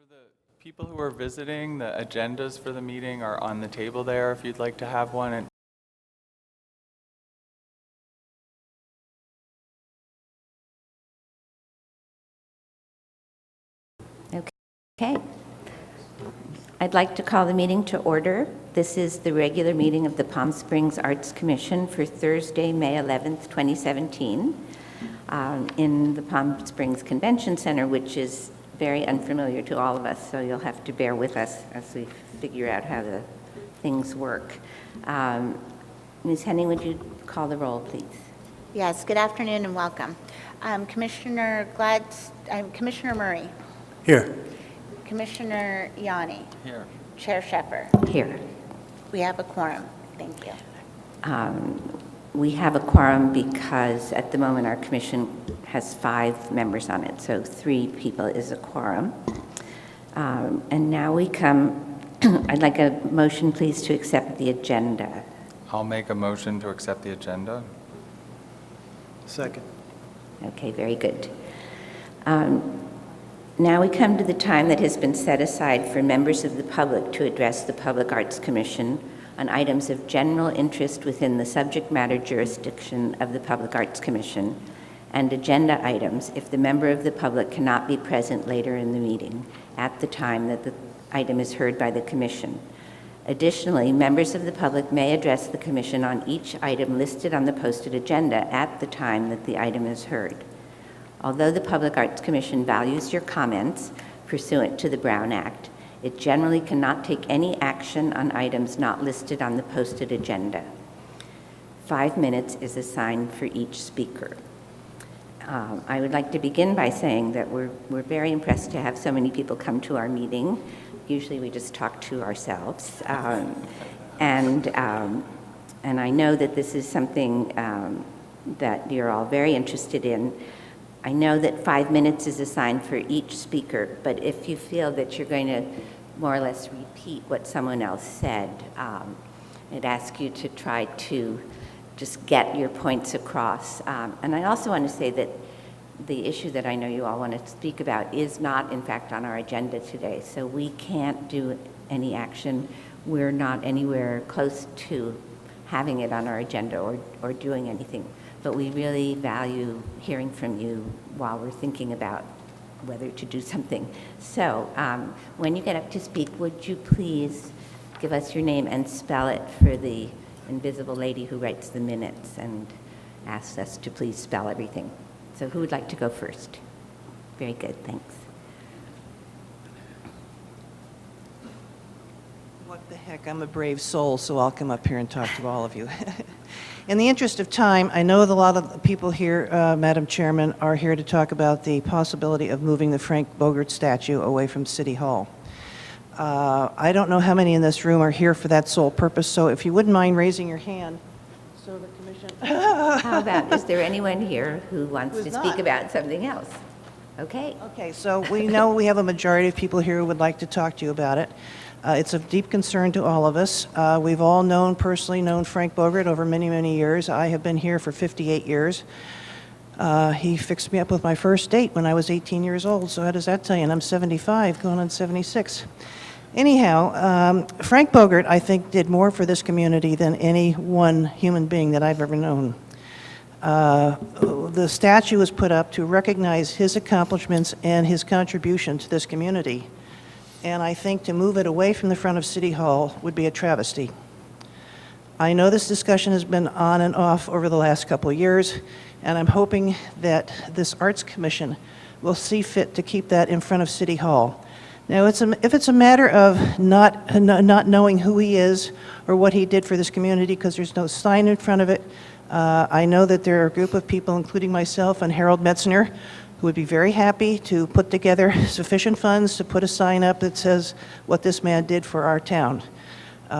the people who are visiting, the agendas for the meeting are on the table there if you'd like to have one. And Okay. I'd like to call the meeting to order. This is the regular meeting of the Palm Springs Arts Commission for Thursday, May 11th, 2017, in the Palm Springs Convention Center, which is very unfamiliar to all of us, so you'll have to bear with us as we figure out how the things work. Ms. Henning, would you call the roll, please? Yes, good afternoon and welcome. Commissioner Murray, Here. Commissioner Yanni, here. Chair Shepard. Here. We have a quorum. Thank you. We have a quorum because at the moment our commission has 5 members on it, so 3 people is a quorum. And now we come, I'd like a motion, please, to accept the agenda. I'll make a motion to accept the agenda. Second. Okay, very good. Now we come to the time that has been set aside for members of the public to address the Public Arts Commission on items of general interest within the subject matter jurisdiction of the Public Arts Commission, and agenda items if the member of the public cannot be present later in the meeting at the time that the item is heard by the Commission. Additionally, members of the public may address the Commission on each item listed on the posted agenda at the time that the item is heard. Although the Public Arts Commission values your comments pursuant to the Brown Act, it generally cannot take any action on items not listed on the posted agenda. 5 minutes is assigned for each speaker. I would like to begin by saying that we're very impressed to have so many people come to our meeting. Usually we just talk to ourselves. And I know that this is something that you're all very interested in. I know that 5 minutes is assigned for each speaker, but if you feel that you're going to more or less repeat what someone else said, I'd ask you to try to just get your points across. And I also want to say that the issue that I know you all want to speak about is not, in fact, on our agenda today, so we can't do any action. We're not anywhere close to having it on our agenda or doing anything. But we really value hearing from you while we're thinking about whether to do something. So when you get up to speak, would you please give us your name and spell it for the invisible lady who writes the minutes and asks us to please spell everything. So who would like to go first? Very good, thanks. What the heck, I'm a brave soul, so I'll come up here and talk to all of you. In the interest of time, I know that a lot of the people here, Madam Chairman, are here to talk about the possibility of moving the Frank Bogart statue away from City Hall. I don't know how many in this room are here for that sole purpose, so if you wouldn't mind raising your hand, so the commission... How about, is there anyone here who wants Who's to not? speak about something else? Okay. Okay, so we know we have a majority of people here who would like to talk to you about it. It's of deep concern to all of us. We've all personally known Frank Bogart over many, many years. I have been here for 58 years. He fixed me up with my first date when I was 18 years old, so how does that tell you? And I'm 75, going on 76. Anyhow, Frank Bogart, I think, did more for this community than any one human being that I've ever known. The statue was put up to recognize his accomplishments and his contribution to this community. And I think to move it away from the front of City Hall would be a travesty. I know this discussion has been on and off over the last couple of years, and I'm hoping that this Arts Commission will see fit to keep that in front of City Hall. Now, if it's a matter of not knowing who he is or what he did for this community because there's no sign in front of it, I know that there are a group of people, including myself and Harold Metzner, who would be very happy to put together sufficient funds to put a sign up that says what this man did for our town.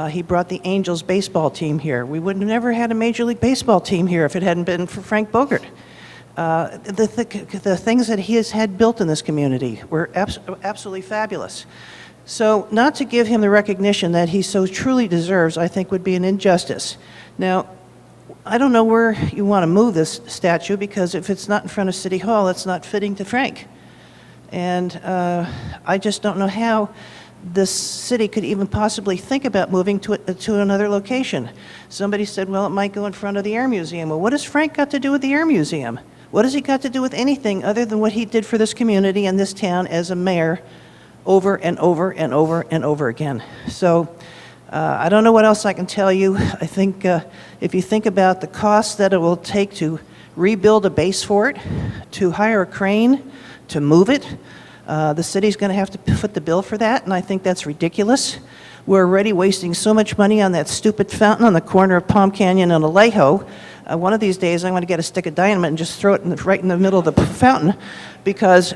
He brought the Angels baseball team here. We would have never had a Major League Baseball team here if it hadn't been for Frank Bogart. The things that he has had built in this community were absolutely fabulous. So not to give him the recognition that he so truly deserves, I think would be an injustice. Now, I don't know where you want to move this statue because if it's not in front of City Hall, it's not fitting to Frank. And I just don't know how this city could even possibly think about moving to another location. Somebody said, well, it might go in front of the Air Museum. Well, what has Frank got to do with the Air Museum? What has he got to do with anything other than what he did for this community and this town as a mayor over and over and over and over again? So I don't know what else I can tell you. I think if you think about the cost that it will take to rebuild a base for it, to hire a crane, to move it, the city's going to have to foot the bill for that, and I think that's ridiculous. We're already wasting so much money on that stupid fountain on the corner of Palm Canyon and Alejo. One of these days, I'm going to get a stick of dynamite and just throw it right in the middle of the fountain, because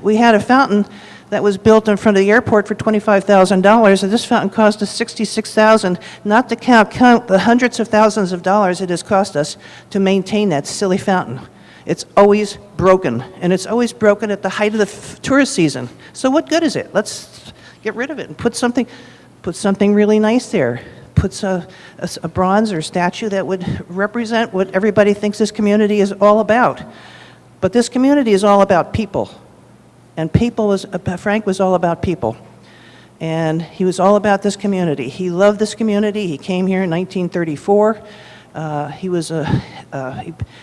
we had a fountain that was built in front of the airport for $25,000, and this fountain cost us $66,000, not to count the hundreds of thousands of dollars it has cost us to maintain that silly fountain. It's always broken, and it's always broken at the height of the tourist season. So what good is it? Let's get rid of it and put something really nice there. Put a bronze or statue that would represent what everybody thinks this community is all about. But this community is all about people. And Frank was all about people. And he was all about this community. He loved this community. He came here in 1934. He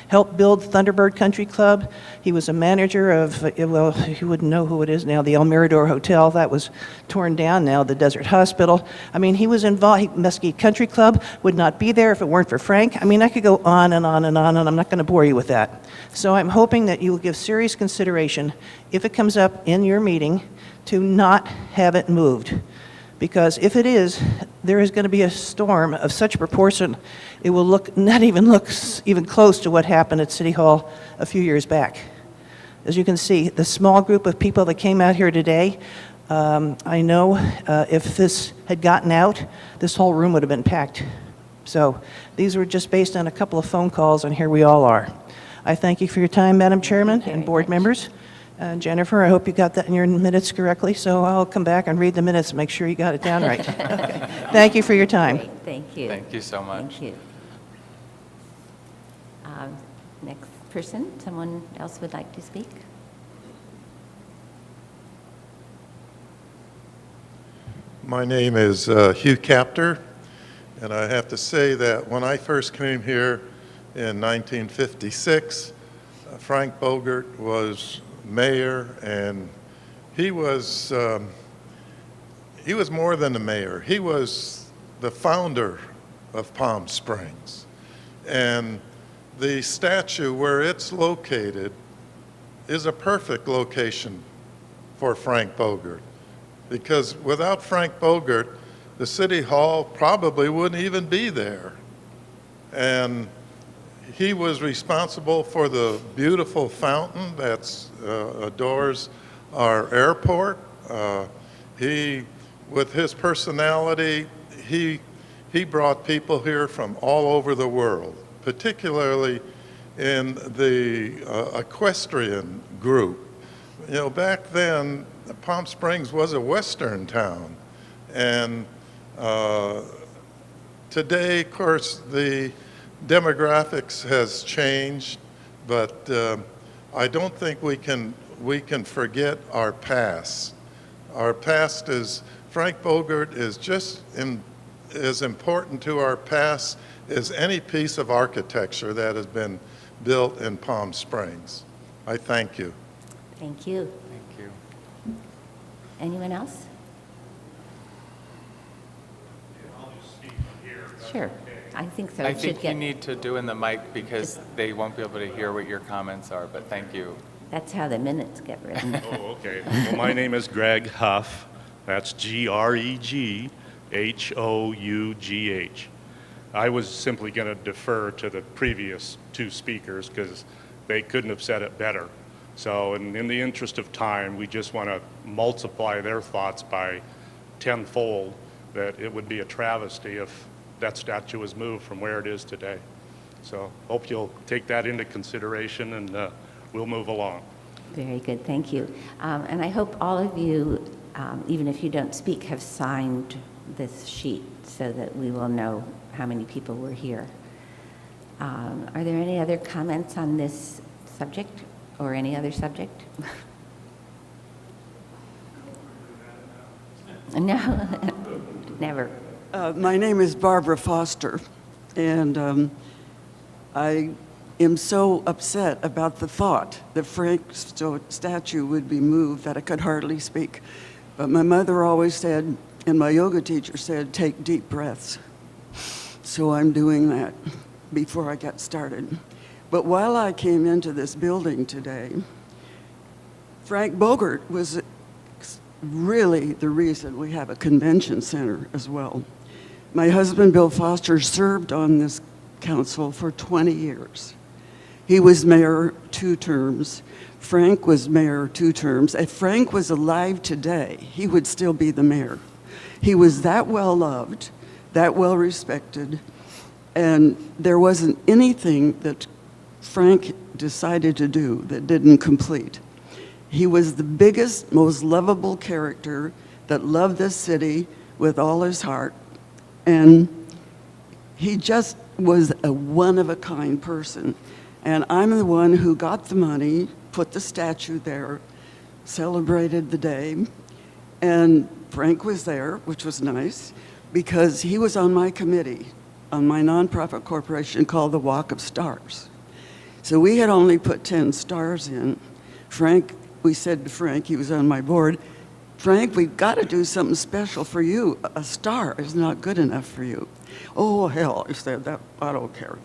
helped build Thunderbird Country Club. He was a manager of, well, you wouldn't know who it is now, the El Mirador Hotel. That was torn down now, the Desert Hospital. I mean, he was involved. Mesquite Country Club would not be there if it weren't for Frank. I mean, I could go on and on and on, and I'm not going to bore you with that. So I'm hoping that you will give serious consideration, if it comes up in your meeting, to not have it moved. Because if it is, there is going to be a storm of such proportion, it will not even look even close to what happened at City Hall a few years back. As you can see, the small group of people that came out here today, I know if this had gotten out, this whole room would have been packed. So these were just based on a couple of phone calls, and here we all are. I thank you for your time, Madam Chairman and board members. Jennifer, I hope you got that in your minutes correctly, so I'll come back and read the minutes and make sure you got it down right. Okay. Thank you for your time. Great, thank you. Thank you so much. Thank you. Next person, someone else would like to speak? My name is Hugh Capter, and I have to say that when I first came here in 1956, Frank Bogert was mayor, and he was more than the mayor. He was the founder of Palm Springs. And the statue where it's located is a perfect location for Frank Bogert, because without Frank Bogert, the City Hall probably wouldn't even be there. And he was responsible for the beautiful fountain that adorns our airport. With his personality, he brought people here from all over the world, particularly in the equestrian group. You know, back then, Palm Springs was a Western town. And today, of course, the demographics has changed, but I don't think we can forget our past. Our past is, Frank Bogert is just as important to our past as any piece of architecture that has been built in Palm Springs. I thank you. Thank you. Thank you. Anyone else? Sure. I think so. I It should think you get- need to do in the mic because they won't be able to hear what your comments are, but thank you. That's how the minutes get written. Oh, okay. Well, my name is Greg Huff. That's Greghoughh. I was simply going to defer to the previous two speakers because they couldn't have said it better. So in the interest of time, we just want to multiply their thoughts by tenfold, that it would be a travesty if that statue was moved from where it is today. So hope you'll take that into consideration, and we'll move along. Very good, thank you. And I hope all of you, even if you don't speak, have signed this sheet so that we will know how many people were here. Are there any other comments on this subject or any other subject? No, never. My name is Barbara Foster, and I am so upset about the thought that Frank's statue would be moved that I could hardly speak. But my mother always said, and my yoga teacher said, take deep breaths. So I'm doing that before I got started. But while I came into this building today, Frank Bogart was really the reason we have a convention center as well. My husband, Bill Foster, served on this council for 20 years. He was mayor 2 terms. Frank was mayor 2 terms. If Frank was alive today, he would still be the mayor. He was that well loved, that well respected, and there wasn't anything that Frank decided to do that didn't complete. He was the biggest, most lovable character that loved this city with all his heart, and he just was a one-of-a-kind person. And I'm the one who got the money, put the statue there, celebrated the day, and Frank was there, which was nice, because he was on my committee, on my nonprofit corporation called the Walk of Stars. So we had only put 10 stars in. Frank, we said to Frank, he was on my board, Frank, we've got to do something special for you. A star is not good enough for you. Oh, hell, he said, that I don't care.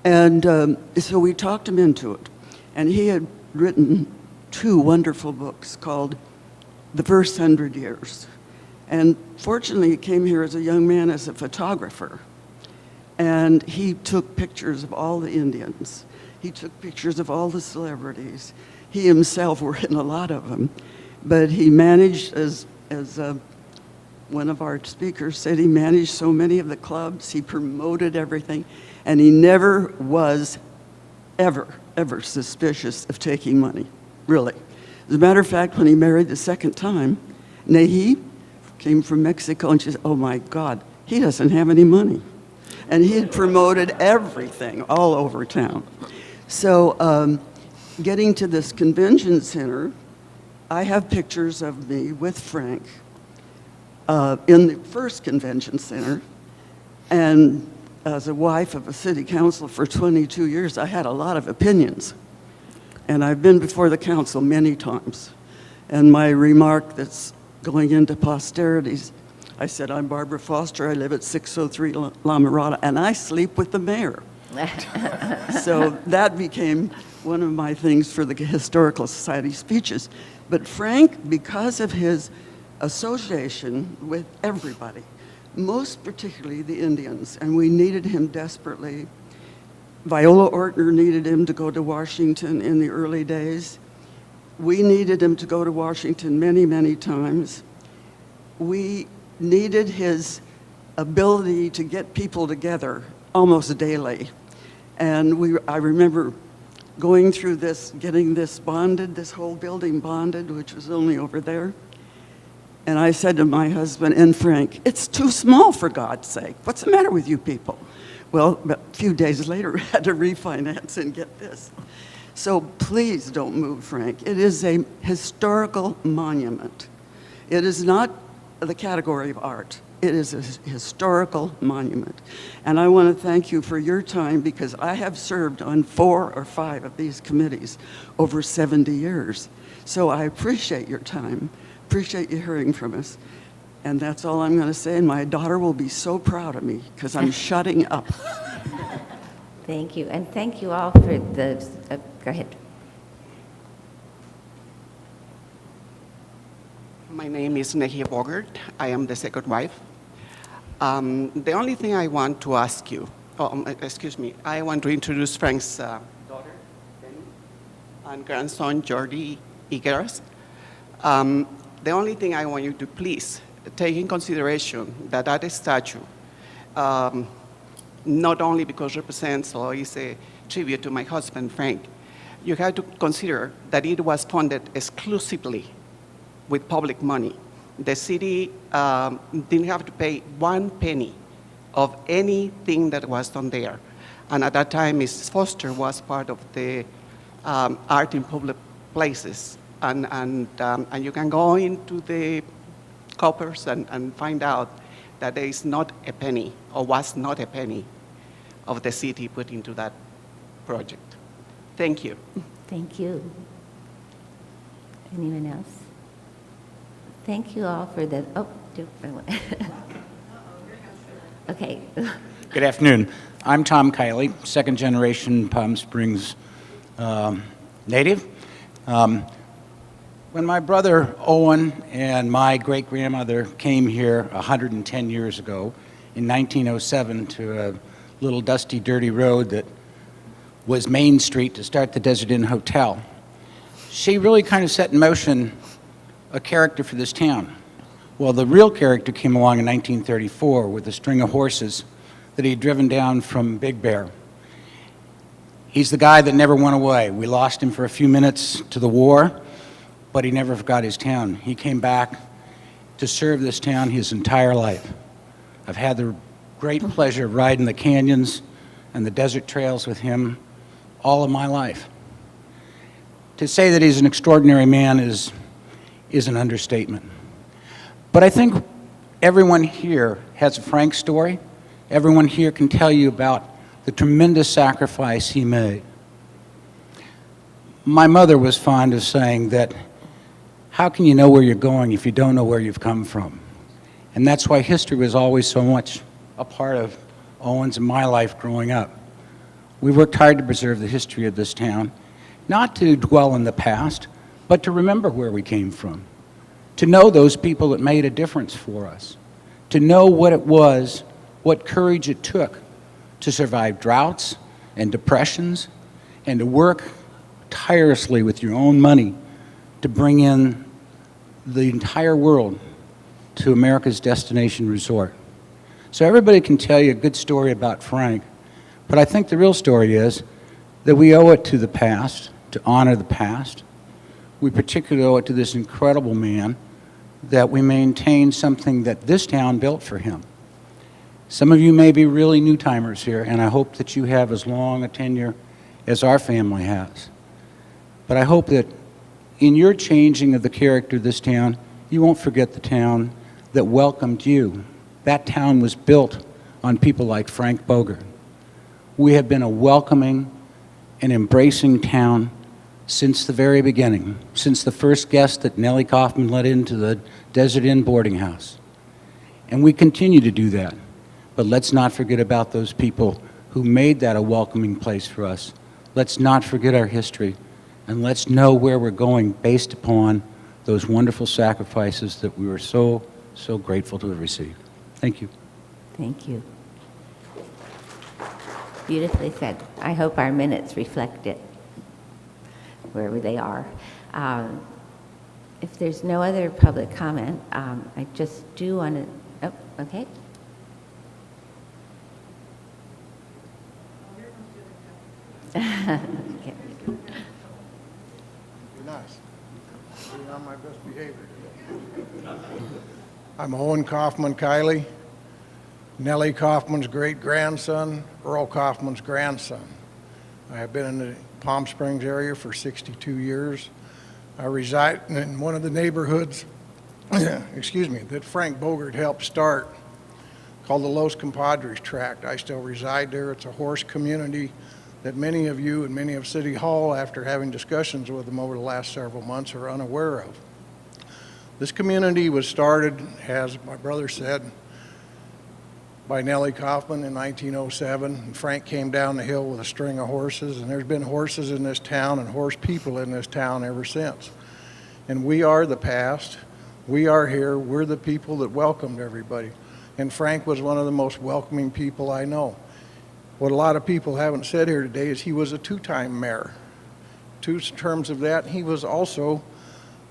And so we talked him into it. And he had written 2 wonderful books called The First 100 Years. And fortunately, he came here as a young man as a photographer. And he took pictures of all the Indians. He took pictures of all the celebrities. He himself were in a lot of them. But he managed, as one of our speakers said, he managed so many of the clubs. He promoted everything. And he never was ever suspicious of taking money, really. As a matter of fact, when he married the second time, Nehi came from Mexico, and she said, oh my God, he doesn't have any money. And he had promoted everything all over town. So getting to this convention center, I have pictures of me with Frank in the first convention center, and as a wife of a city council for 22 years, I had a lot of opinions. And I've been before the council many times. And my remark that's going into posterities, I said, I'm Barbara Foster, I live at 603 La Mirada, and I sleep with the mayor. So that became one of my things for the Historical Society speeches. But Frank, because of his association with everybody, most particularly the Indians, and we needed him desperately. Viola Ortner needed him to go to Washington in the early days. We needed him to go to Washington many, many times. We needed his ability to get people together almost daily. And I remember going through this, getting this bonded, this whole building bonded, which was only over there. And I said to my husband and Frank, it's too small for God's sake. What's the matter with you people? Well, a few days later, we had to refinance and get this. So please don't move, Frank. It is a historical monument. It is not the category of art. It is a historical monument. And I want to thank you for your time, because I have served on 4 or 5 of these committees over 70 years. So I appreciate your time. Appreciate you hearing from us. And that's all I'm going to say. And my daughter will be so proud of me because I'm shutting up. Thank you. And thank you all for the, go ahead. My name is Nehia Bogart. I am the second wife. The only thing I want to ask you, I want to introduce Frank's daughter, Penny, and grandson, Jordi Higueras. The only thing I want you to please take in consideration that statue, not only because it represents or is a tribute to my husband, Frank, you have to consider that it was funded exclusively with public money. The city didn't have to pay 1 penny of anything that was done there. And at that time, Mrs. Foster was part of the art in public places. And you can go into the coppers and find out that there is not a penny, or was not a penny, of the city put into that project. Thank you. Thank you. Anyone else? Thank you all for the, okay. Good afternoon. I'm Tom Kiley, second generation Palm Springs native. When my brother Owen and my great-grandmother came here 110 years ago in 1907 to a little dusty, dirty road that was Main Street to start the Desert Inn Hotel, she really kind of set in motion a character for this town. Well, the real character came along in 1934 with a string of horses that he had driven down from Big Bear. He's the guy that never went away. We lost him for a few minutes to the war, but he never forgot his town. He came back to serve this town his entire life. I've had the great pleasure of riding the canyons and the desert trails with him all of my life. To say that he's an extraordinary man is an understatement. But I think everyone here has a Frank story. Everyone here can tell you about the tremendous sacrifice he made. My mother was fond of saying that, how can you know where you're going if you don't know where you've come from? And that's why history was always so much a part of Owen's and my life growing up. We worked hard to preserve the history of this town, not to dwell in the past, but to remember where we came from, to know those people that made a difference for us, to know what it was, what courage it took to survive droughts and depressions, and to work tirelessly with your own money to bring in the entire world to America's destination resort. So everybody can tell you a good story about Frank, but I think the real story is that we owe it to the past, to honor the past. We particularly owe it to this incredible man that we maintain something that this town built for him. Some of you may be really new-timers here, and I hope that you have as long a tenure as our family has. But I hope that in your changing of the character of this town, you won't forget the town that welcomed you. That town was built on people like Frank Bogert. We have been a welcoming and embracing town since the very beginning, since the first guest that Nellie Kaufman let into the Desert Inn boarding house. And we continue to do that. But let's not forget about those people who made that a welcoming place for us. Let's not forget our history, and let's know where we're going based upon those wonderful sacrifices that we were so, so grateful to have received. Thank you. Thank you. Beautifully said. I hope our minutes reflect it, wherever they are. If there's no other public comment, I just do want to, oh, okay. Okay. Be nice. Being on my best behavior today. I'm Owen Kaufman Kiley, Nellie Kaufman's great-grandson, Earl Kaufman's grandson. I have been in the Palm Springs area for 62 years. I reside in one of the neighborhoods, excuse me, that Frank Bogert helped start, called the Los Compadres Tract. I still reside there. It's a horse community that many of you and many of City Hall, after having discussions with them over the last several months, are unaware of. This community was started, as my brother said, by Nellie Kaufman in 1907. And Frank came down the hill with a string of horses, and there's been horses in this town and horse people in this town ever since. And we are the past. We are here. We're the people that welcomed everybody. And Frank was one of the most welcoming people I know. What a lot of people haven't said here today is he was a two-time mayor. Two terms of that, he was also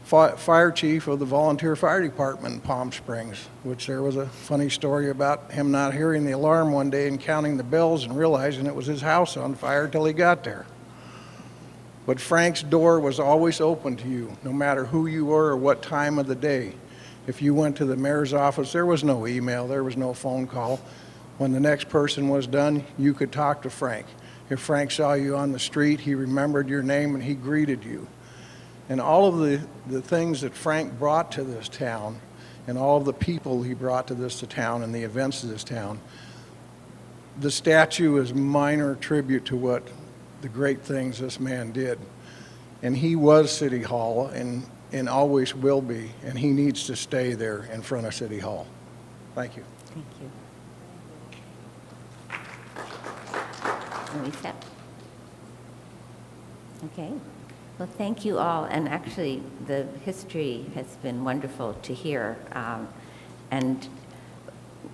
fire chief of the volunteer fire department in Palm Springs, which there was a funny story about him not hearing the alarm one day and counting the bells and realizing it was his house on fire till he got there. But Frank's door was always open to you, no matter who you were or what time of the day. If you went to the mayor's office, there was no email, there was no phone call. When the next person was done, you could talk to Frank. If Frank saw you on the street, he remembered your name and he greeted you. And all of the things that Frank brought to this town and all of the people he brought to this town and the events of this town. The statue is minor tribute to what the great things this man did. And he was City Hall and always will be, and he needs to stay there in front of City Hall. Thank you. Thank you. Lisa? Okay. Well, thank you all. And actually, the history has been wonderful to hear. And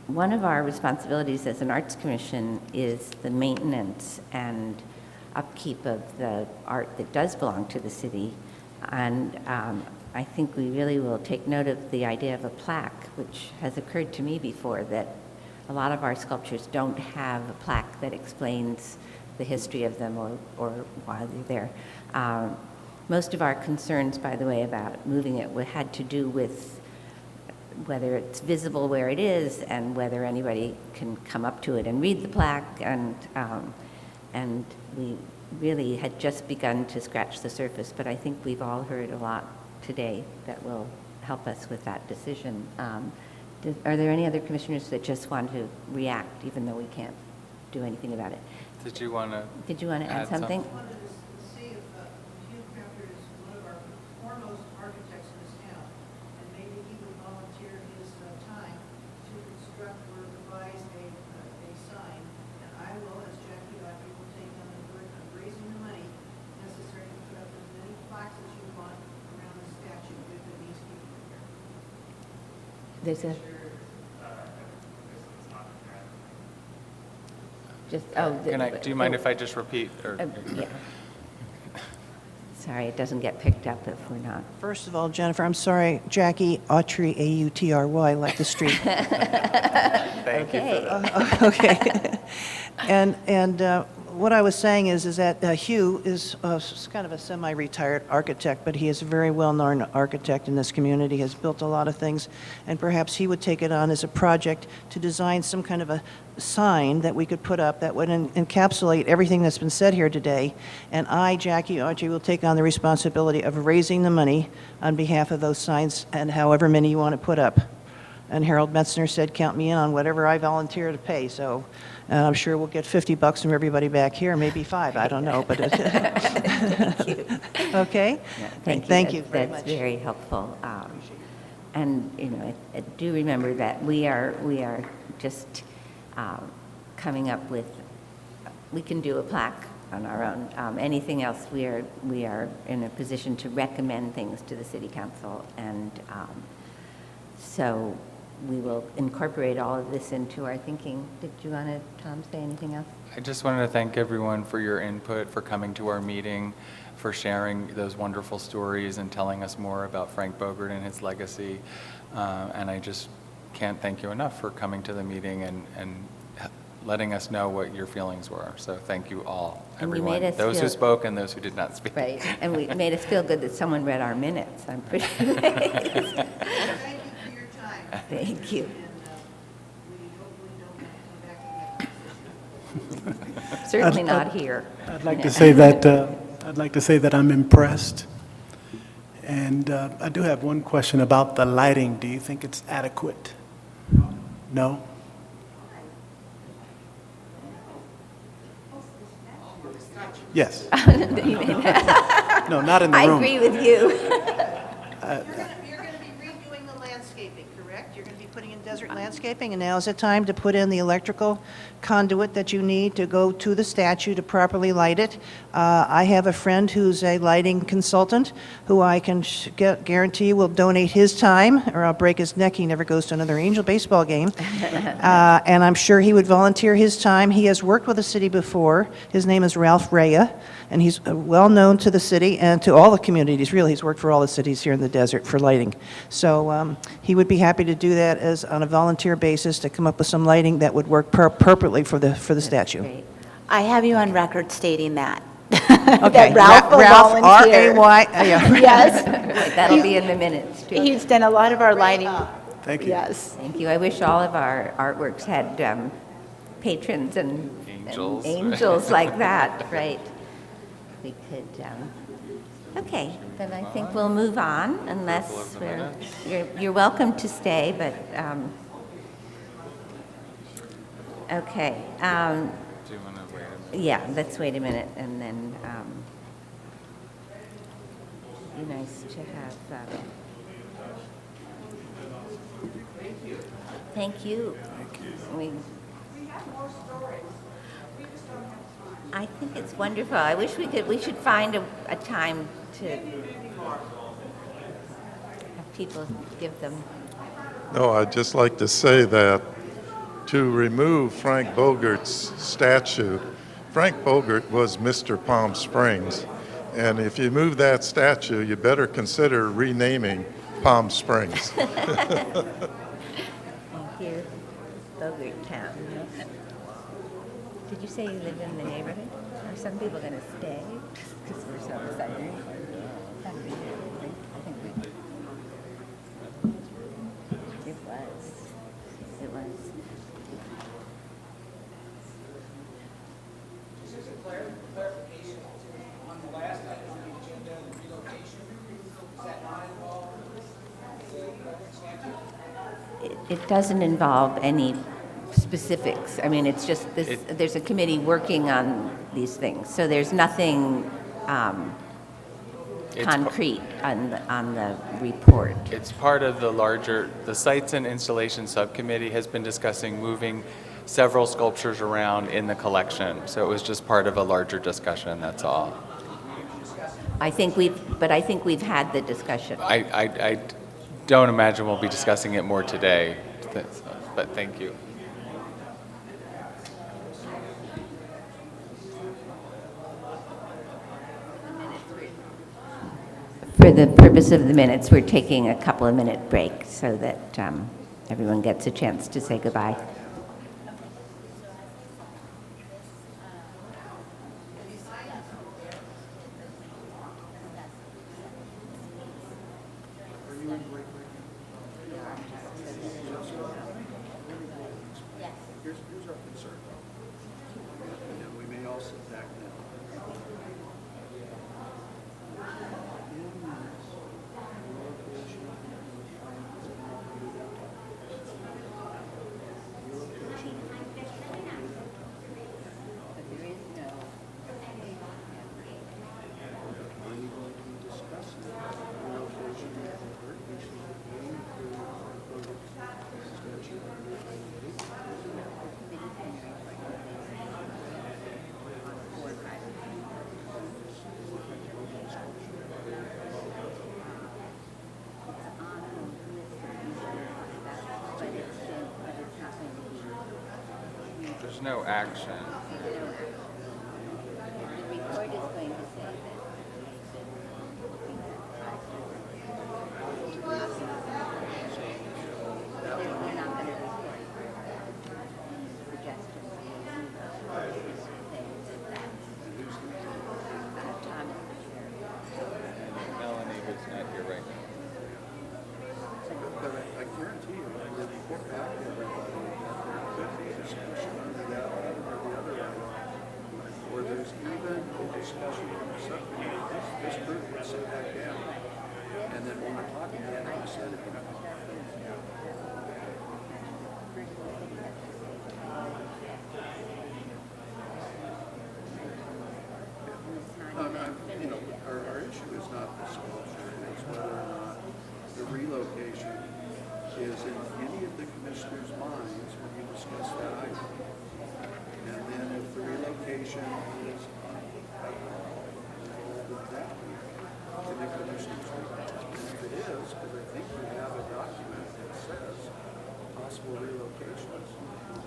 one of our responsibilities as an Arts Commission is the maintenance and upkeep of the art that does belong to the city. And I think we really will take note of the idea of a plaque, which has occurred to me before, that a lot of our sculptures don't have a plaque that explains the history of them or why they're there. Most of our concerns, by the way, about moving it had to do with whether it's visible where it is and whether anybody can come up to it and read the plaque. And we really had just begun to scratch the surface, but I think we've all heard a lot today that will help us with that decision. Are there any other commissioners that just want to react, even though we can't do anything about it? Did you want to add something? I wanted to see if Hugh Crafter is one of our foremost architects in this town, and maybe he would volunteer his time to construct or revise a sign. And I will, as Jackie Audrey, will take on the burden of raising the money necessary to put up as many plaques as you want around the statue if it needs to be here. There's a... do you mind if I just repeat? Yeah. Sorry, it doesn't get picked up if we're not. First of all, Jennifer, I'm sorry, Jackie Autry, A-U-T-R-Y, like the street. Thank you for that. Okay. And what I was saying is that Hugh is kind of a semi-retired architect, but he is a very well-known architect in this community, has built a lot of things, and perhaps he would take it on as a project to design some kind of a sign that we could put up that would encapsulate everything that's been said here today. And I, Jackie Audrey, will take on the responsibility of raising the money on behalf of those signs and however many you want to put up. And Harold Metzner said, count me in on whatever I volunteer to pay. So I'm sure we'll get $50 from everybody back here, maybe 5, I don't know. But Thank you. Okay? Yeah, thank you. Thank you very That's much. very helpful. And, you know, I do remember that we are just coming up with, we can do a plaque on our own. Anything else, we are in a position to recommend things to the city council. And so we will incorporate all of this into our thinking. Did you want to, Tom, say anything else? I just wanted to thank everyone for your input, for coming to our meeting, for sharing those wonderful stories and telling us more about Frank Bogert and his legacy. And I just can't thank you enough for coming to the meeting and letting us know what your feelings were. So thank you all, And you everyone, made us those who feel- spoke and those who did not speak. Right, and we made us feel good that someone read our minutes. I'm pretty amazed. Thank you for your time. Thank you. And we hopefully don't have to come back to that position. Certainly not here. I'd like to say that I'm impressed. And I do have one question about the lighting. Do you think it's adequate? No? Yes. No, not in the I room. agree with you. You're going to be redoing the landscaping, correct? You're going to be putting in desert landscaping, and now is the time to put in the electrical conduit that you need to go to the statue to properly light it. I have a friend who's a lighting consultant who I can guarantee will donate his time, or I'll break his neck. He never goes to another Angel baseball game. And I'm sure he would volunteer his time. He has worked with the city before. His name is Ralph Rea, and he's well known to the city and to all the communities, really. He's worked for all the cities here in the desert for lighting. So he would be happy to do that as on a volunteer basis to come up with some lighting that would work appropriately for the statue. Great. I have you on record stating that. Okay. That Ralph will volunteer. R-A-Y, yeah. Yes. Right, that'll be in the minutes, too. He's done a lot of our lighting. Thank you. Yes. Thank you. I wish all of our artworks had patrons and Angels. angels like that, right? We could, Okay, then I think we'll move on Approval unless of the we're, minutes. you're welcome to stay, but, okay. Do you want to wait a minute? Yeah, let's wait a minute, and then, be nice to have, thank you. I think it's wonderful. I wish we should find a time to have people give them. No, I'd just like to say that to remove Frank Bogart's statue, Frank Bogart was Mr. Palm Springs. And if you move that statue, you better consider renaming Palm Springs. Thank you. Bogart Town. Did you say you live in the neighborhood? Are some people going to stay because we're so excited? That'd be good. I think we. It was. It was. Just a clarification on the last item on the agenda, the relocation, is that not involved in the statute? It doesn't involve any specifics. I mean, it's just this, there's a committee working on these things. So there's nothing It's concrete on the report. It's part of the larger, the Sites and Installation Subcommittee has been discussing moving several sculptures around in the collection. So it was just part of a larger discussion, that's all. I think we've had the discussion. I don't imagine we'll be discussing it more today, but thank you. For the purpose of the minutes, we're taking a couple of minute break so that everyone gets a chance to say goodbye. There's no action. The report is going to say that we're not going to report suggestions. Thomas is here. Melanie, who's not here right now. But I guarantee you, when we report back to everybody, that there could be a discussion on that item or the other item, or there's even a discussion from the subcommittee, this group would sit back down, and then when we're talking, they haven't said it. Our issue is not the sculpture, it's whether or not the relocation is in any of the commissioners' minds when you discuss that item. And then if the relocation is with that, to the commissioners' minds. And if it is, because I think we have a document that says possible relocations,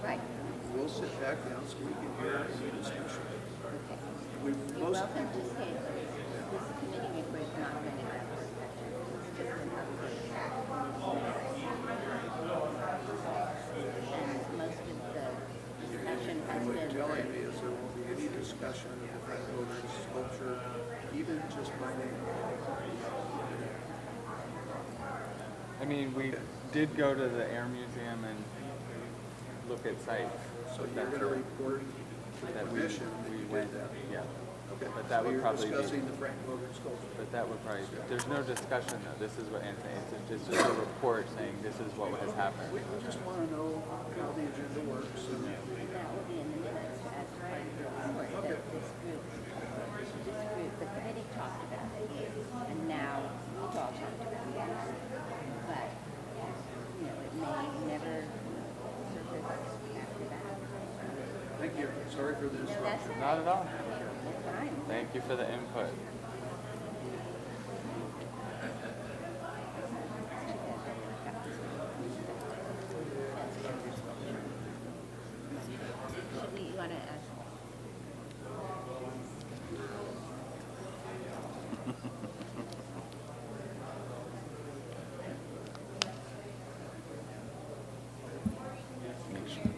Right. we'll sit back down so we can hear any discussion. You're Most welcome to people, stay, but this committee report is not going to have discussion. It's just an update. And most of the discussion has what been. you're telling me is there won't be any discussion of the Frank Bogart sculpture, even just by name. I mean, we did go to the Air Museum and look at sites. So you're That's going to a- report to the that we commission that you went, did that. yeah. Okay. But that So would you're probably be- discussing the Frank Bogart sculpture. But that would probably, there's no discussion though. This is what Anthony, it's just a report saying this is what has happened. We just want to know how the agenda works. And that will be in the minutes as part of the report that this group, the committee talked about it, and now we've all talked about it. But, you know, it may never surface after that. Thank you. Sorry for the No, that's disruption. Not at all. That's fine. Thank you for the input. Should we, you want to ask? Make sure.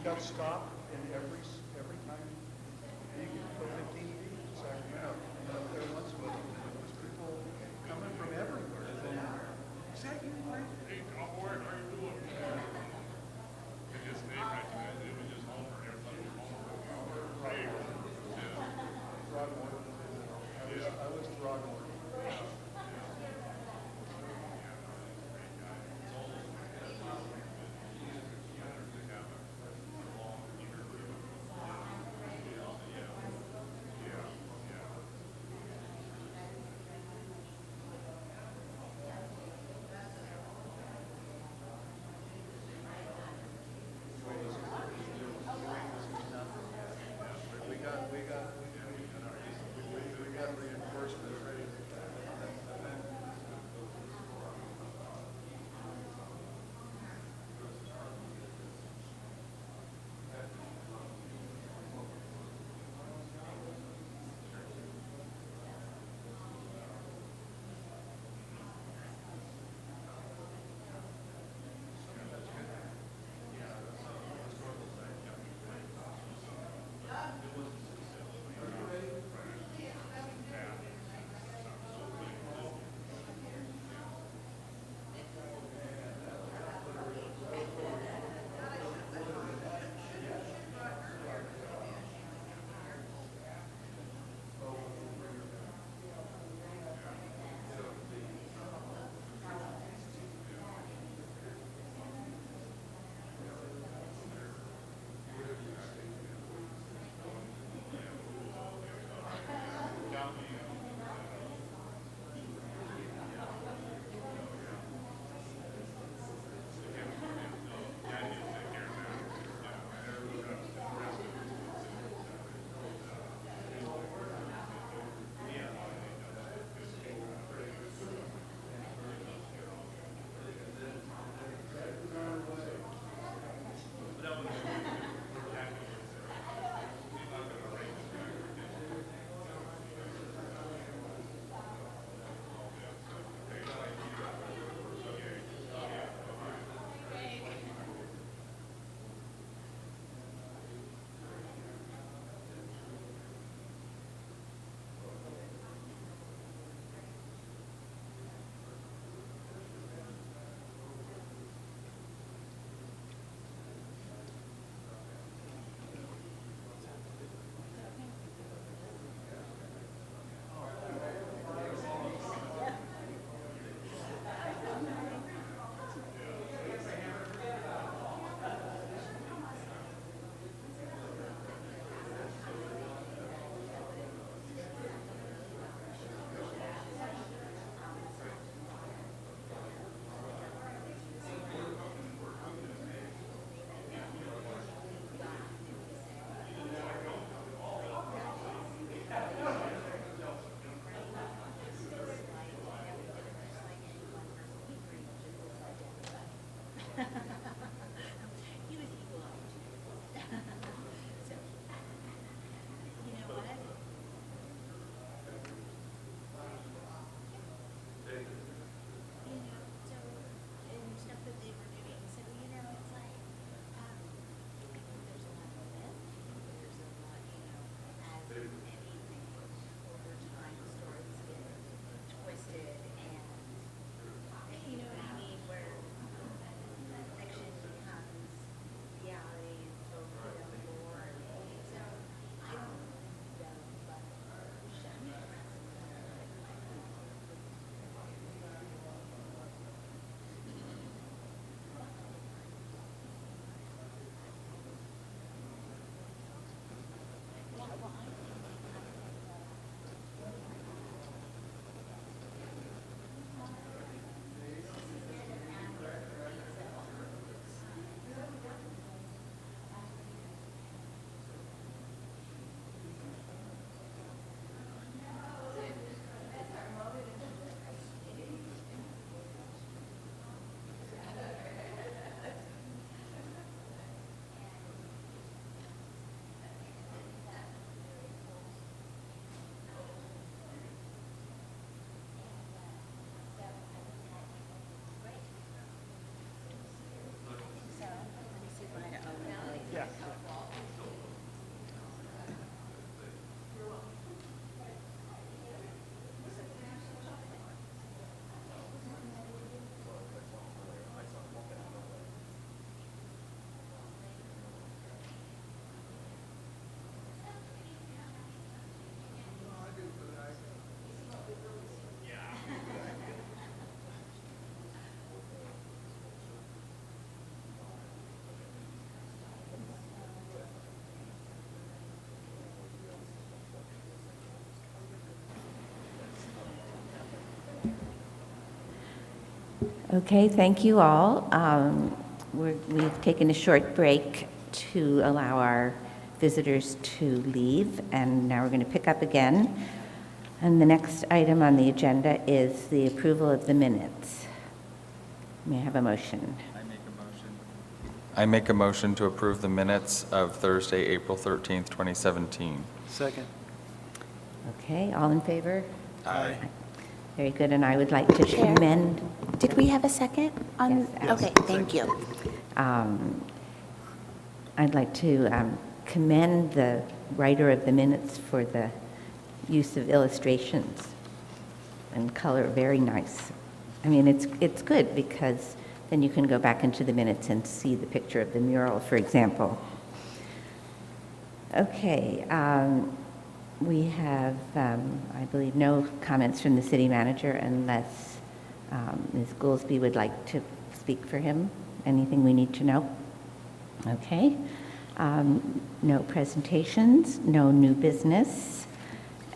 got to stop and every time you can put 15 feet in Sacramento, and up there once with them, and there was people coming from everywhere. And, is that you, Mike? Hey, how are you doing? It just, they recognized it was just home for everybody was home. Hey, Throgmorton. I was Throgmorton. We got reinforcements ready to Okay, thank you all. We've taken a short break to allow our visitors to leave, and now we're going to pick up again. And the next item on the agenda is the approval of the minutes. May I have a motion? I make a motion to approve the minutes of Thursday, April 13th, 2017. Second. Okay, all in favor? Aye. Very good, and I would like to Chair. commend, Did we have a second on? Yes. Okay, thank you. I'd like to commend the writer of the minutes for the use of illustrations and color, very nice. I mean, it's good because then you can go back into the minutes and see the picture of the mural, for example. Okay, we have, I believe, no comments from the city manager unless Ms. Goolsbee would like to speak for him. Anything we need to know? Okay. No presentations, no new business.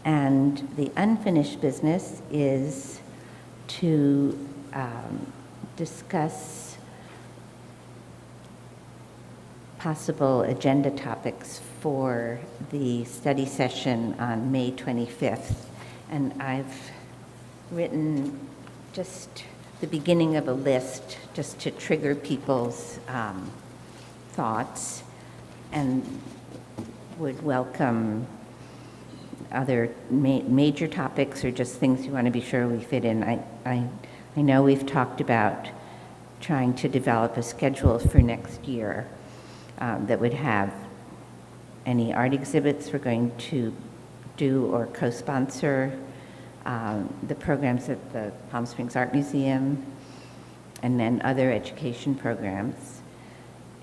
And the unfinished business is to discuss possible agenda topics for the study session on May 25th. And I've written just the beginning of a list just to trigger people's thoughts, and would welcome other major topics or just things you want to be sure we fit in. I know we've talked about trying to develop a schedule for next year that would have any art exhibits we're going to do or co-sponsor, the programs at the Palm Springs Art Museum, and then other education programs.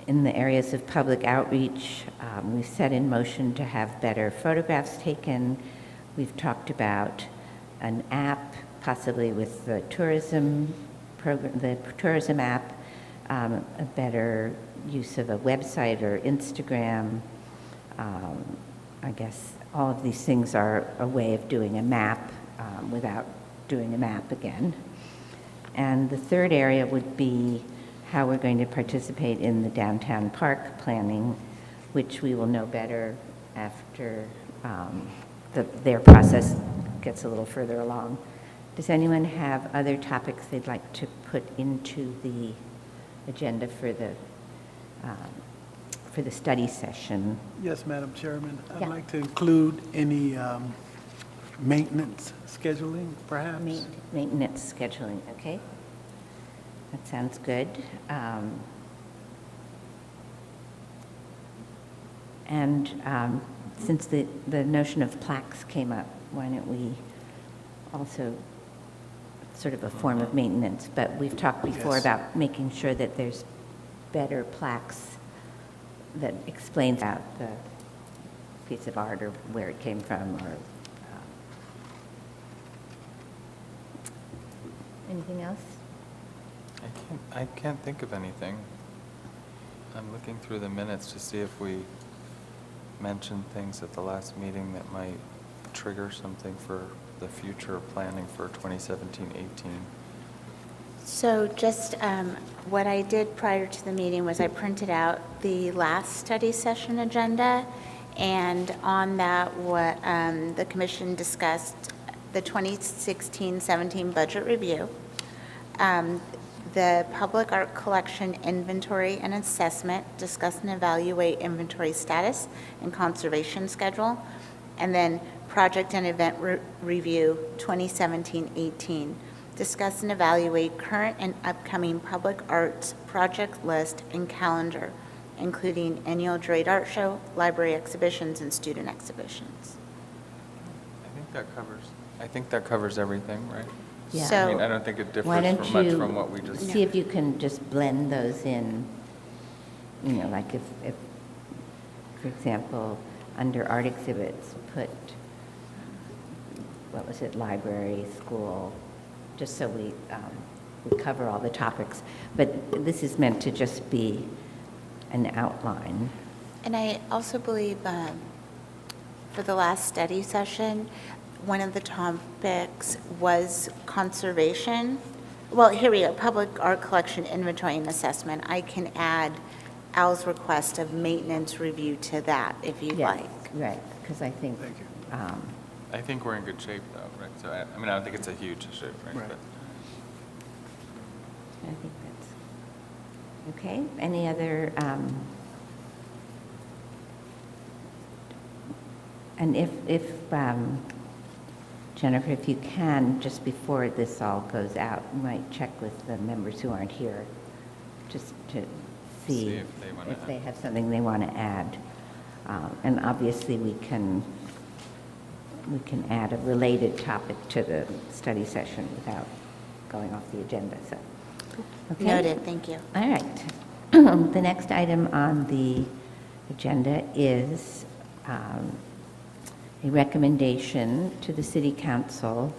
In the areas of public outreach, we've set in motion to have better photographs taken. We've talked about an app, possibly with the tourism program, the tourism app, a better use of a website or Instagram. I guess all of these things are a way of doing a map without doing a map again. And the third area would be how we're going to participate in the downtown park planning, which we will know better after their process gets a little further along. Does anyone have other topics they'd like to put into the agenda for the study session? Yes, Madam Chairman. Yeah. I'd like to include any maintenance scheduling, perhaps? Maintenance scheduling, okay. That sounds good. Since the notion of plaques came up, why don't we also, sort of a form of maintenance, but we've talked before Yes. about making sure that there's better plaques that explains out the piece of art or where it came from, or anything else? I can't think of anything. I'm looking through the minutes to see if we mentioned things at the last meeting that might trigger something for the future planning for 2017-18. So just what I did prior to the meeting was I printed out the last study session agenda, and on that, what the commission discussed the 2016-17 budget review, the public art collection inventory and assessment, discuss and evaluate inventory status and conservation schedule, and then project and event review 2017-18. Discuss and evaluate current and upcoming public arts project list and calendar, including annual Drade Art Show, library exhibitions, and student exhibitions. I think that covers everything, right? Yeah. So- I mean, I don't think it Why differs don't much you from what we just. see if you can just blend those in, you know, like if for example, under art exhibits, put, what was it, library, school, just so we cover all the topics. But this is meant to just be an outline. And I also believe for the last study session, one of the topics was conservation. Well, here we go, public art collection inventory and assessment. I can add Al's request of maintenance review to that, if you'd Yes, like. right, because I think, I think we're in good shape, though, right? So, I mean, I don't think it's a huge issue, right? Right. But- I think that's, okay, any other, and if, Jennifer, if you can, just before this all goes out, you might check with the members who aren't here, just to see if they wanna if add. they have something they want to add. And obviously, we can add a related topic to the study session without going off the agenda, so. Okay? Noted, thank you. All right. The next item on the agenda is a recommendation to the City Council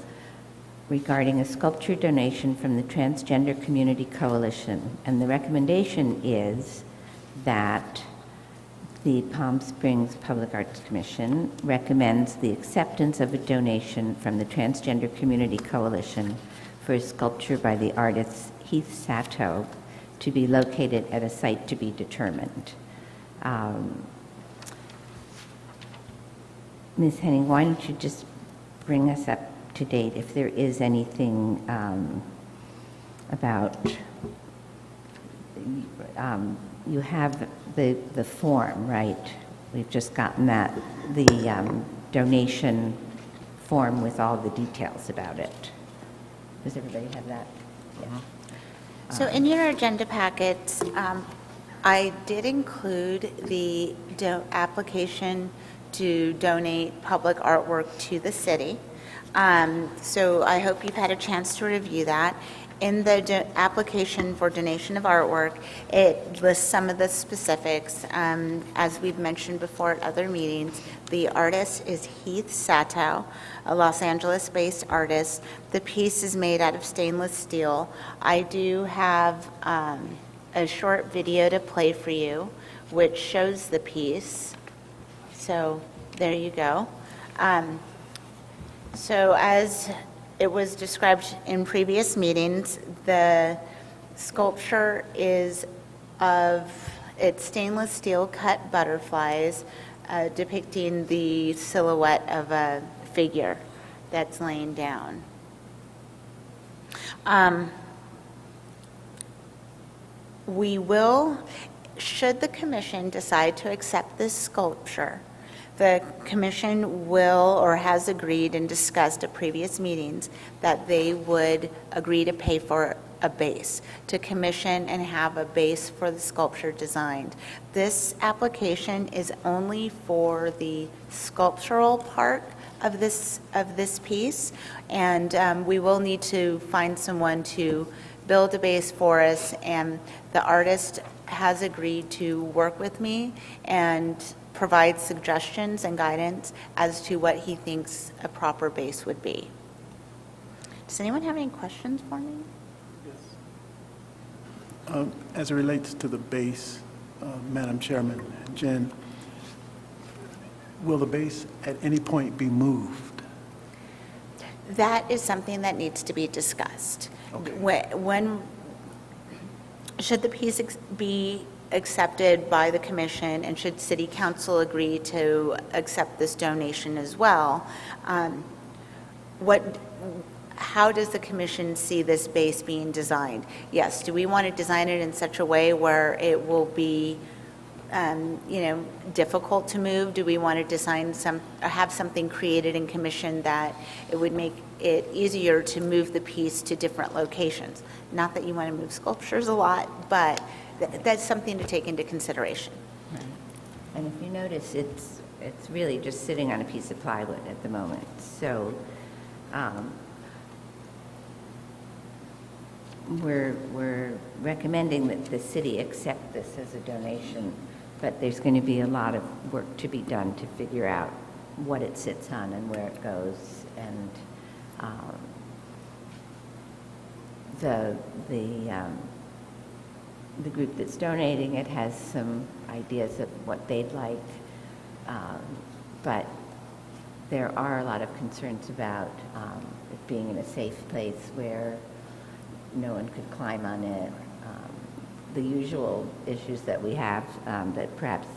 regarding a sculpture donation from the Transgender Community Coalition. And the recommendation is that the Palm Springs Public Arts Commission recommends the acceptance of a donation from the Transgender Community Coalition for a sculpture by the artist Heath Sato to be located at a site to be determined. Ms. Henning, why don't you just bring us up to date if there is anything about, you have the form, right? We've just gotten that, the donation form with all the details about it. Does everybody have that? Yeah. So in your agenda packets, I did include the application to donate public artwork to the city. So I hope you've had a chance to review that. In the application for donation of artwork, it lists some of the specifics. As we've mentioned before at other meetings, the artist is Heath Sato, a Los Angeles-based artist. The piece is made out of stainless steel. I do have a short video to play for you, which shows the piece. So there you go. So as it was described in previous meetings, the sculpture is it's stainless steel cut butterflies depicting the silhouette of a figure that's laying down. We will, should the commission decide to accept this sculpture, the commission will or has agreed and discussed at previous meetings that they would agree to pay for a base, to commission and have a base for the sculpture designed. This application is only for the sculptural part of this piece, and we will need to find someone to build a base for us, and the artist has agreed to work with me and provide suggestions and guidance as to what he thinks a proper base would be. Does anyone have any questions for me? As it relates to the base, Madam Chairman, Jen, will the base at any point be moved? That is something that needs to be discussed. Okay. When should the piece be accepted by the commission, and should city council agree to accept this donation as well, how does the commission see this base being designed? Yes, do we want to design it in such a way where it will be difficult to move? Do we want to design or have something created and commissioned that it would make it easier to move the piece to different locations? Not that you want to move sculptures a lot, but that's something to take into consideration. Right. And if you notice, it's really just sitting on a piece of plywood at the moment. So we're recommending that the city accept this as a donation, but there's going to be a lot of work to be done to figure out what it sits on and where it goes. And the group that's donating it has some ideas of what they'd like, but there are a lot of concerns about it being in a safe place where no one could climb on it. The usual issues that we have that perhaps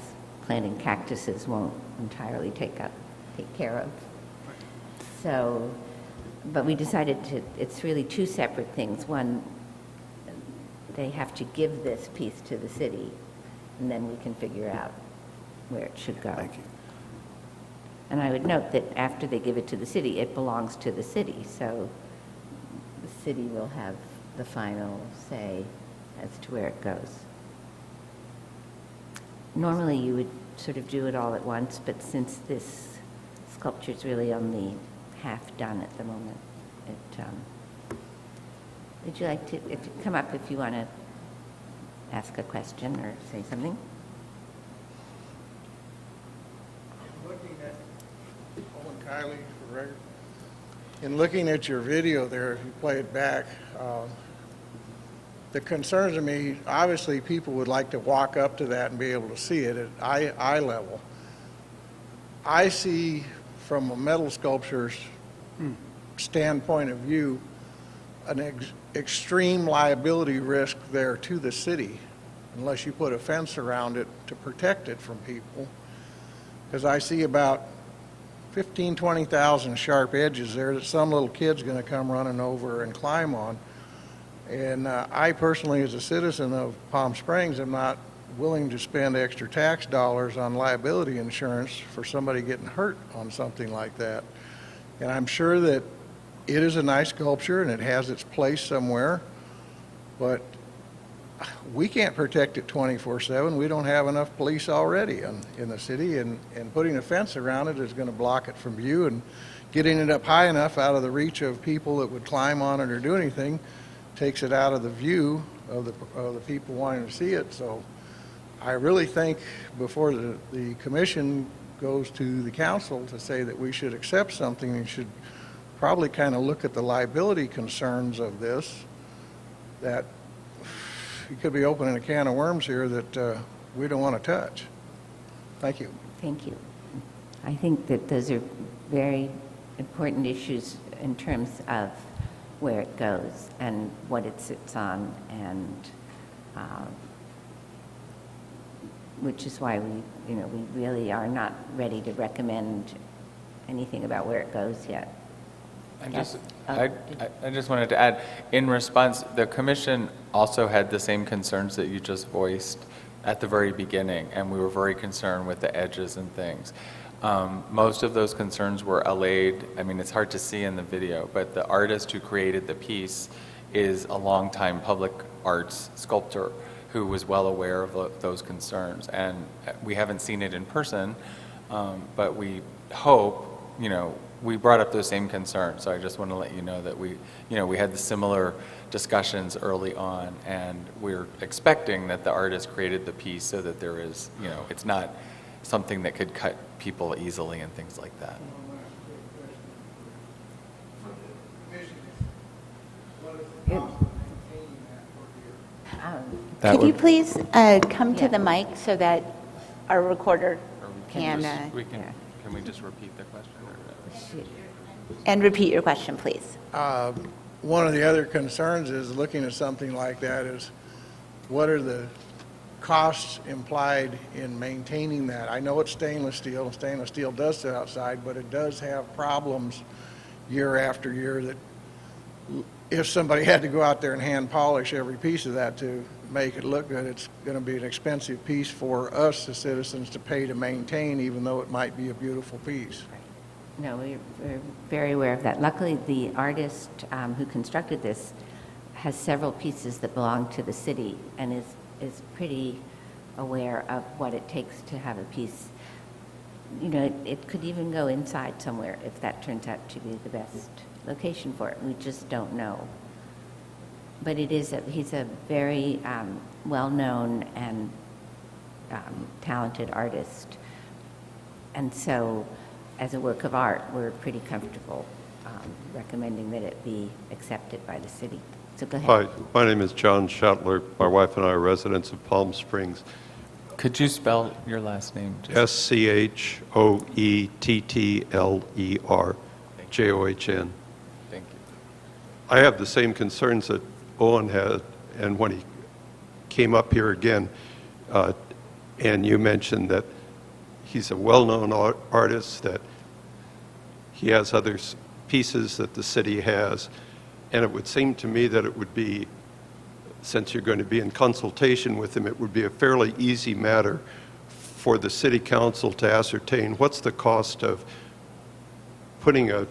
planting cactuses won't entirely take care of. So, but we decided it's really two separate things. One, they have to give this piece to the city, and then we can figure out where it should go. Thank you. And I would note that after they give it to the city, it belongs to the city, so the city will have the final say as to where it goes. Normally, you would sort of do it all at once, but since this sculpture is really only half done at the moment, would you like to come up if you want to ask a question or say something? Looking at Owen Kiley, for the record. In looking at your video there, if you play it back, the concerns of me, obviously people would like to walk up to that and be able to see it at eye level. I see from a metal sculpture's standpoint of view an extreme liability risk there to the city unless you put a fence around it to protect it from people. Because I see about 15,000, 20,000 sharp edges there that some little kid's going to come running over and climb on. And I personally, as a citizen of Palm Springs, am not willing to spend extra tax dollars on liability insurance for somebody getting hurt on something like that. And I'm sure that it is a nice sculpture and it has its place somewhere, but we can't protect it 24/7. We don't have enough police already in the city, and putting a fence around it is going to block it from view, and getting it up high enough out of the reach of people that would climb on it or do anything takes it out of the view of the people wanting to see it. So I really think before the commission goes to the council to say that we should accept something, we should probably kind of look at the liability concerns of this, that you could be opening a can of worms here that we don't want to touch. Thank you. Thank you. I think that those are very important issues in terms of where it goes and what it sits on, and which is why we really are not ready to recommend anything about where it goes yet. Yes. I just wanted to add, in response, the commission also had the same concerns that you just voiced at the very beginning, and we were very concerned with the edges and things. Most of those concerns were allayed. I mean, it's hard to see in the video, but the artist who created the piece is a longtime public arts sculptor who was well aware of those concerns. And we haven't seen it in person, but we hope, we brought up those same concerns. So I just want to let you know that we had the similar discussions early on, and we're expecting that the artist created the piece so that there is, it's not something that could cut people easily and things like that. Could you please come to the mic so that our recorder can, Can we just repeat the question? and repeat your question, please? One of the other concerns is looking at something like that is what are the costs implied in maintaining that? I know it's stainless steel, and stainless steel does sit outside, but it does have problems year after year that if somebody had to go out there and hand polish every piece of that to make it look good, it's going to be an expensive piece for us, the citizens, to pay to maintain, even though it might be a beautiful piece. No, we're very aware of that. Luckily, the artist who constructed this has several pieces that belong to the city and is pretty aware of what it takes to have a piece. It could even go inside somewhere if that turns out to be the best location for it. We just don't know. But he's a very well-known and talented artist. And so, as a work of art, we're pretty comfortable recommending that it be accepted by the city. So go ahead. Hi, my name is John Shuttler. My wife and I are residents of Palm Springs. Could you spell your last name? SCHOETTLER, JOHN. Thank you. I have the same concerns that Owen had, and when he came up here again, and you mentioned that he's a well-known artist, that he has other pieces that the city has, and it would seem to me that it would be, since you're going to be in consultation with him, it would be a fairly easy matter for the city council to ascertain what's the cost of putting a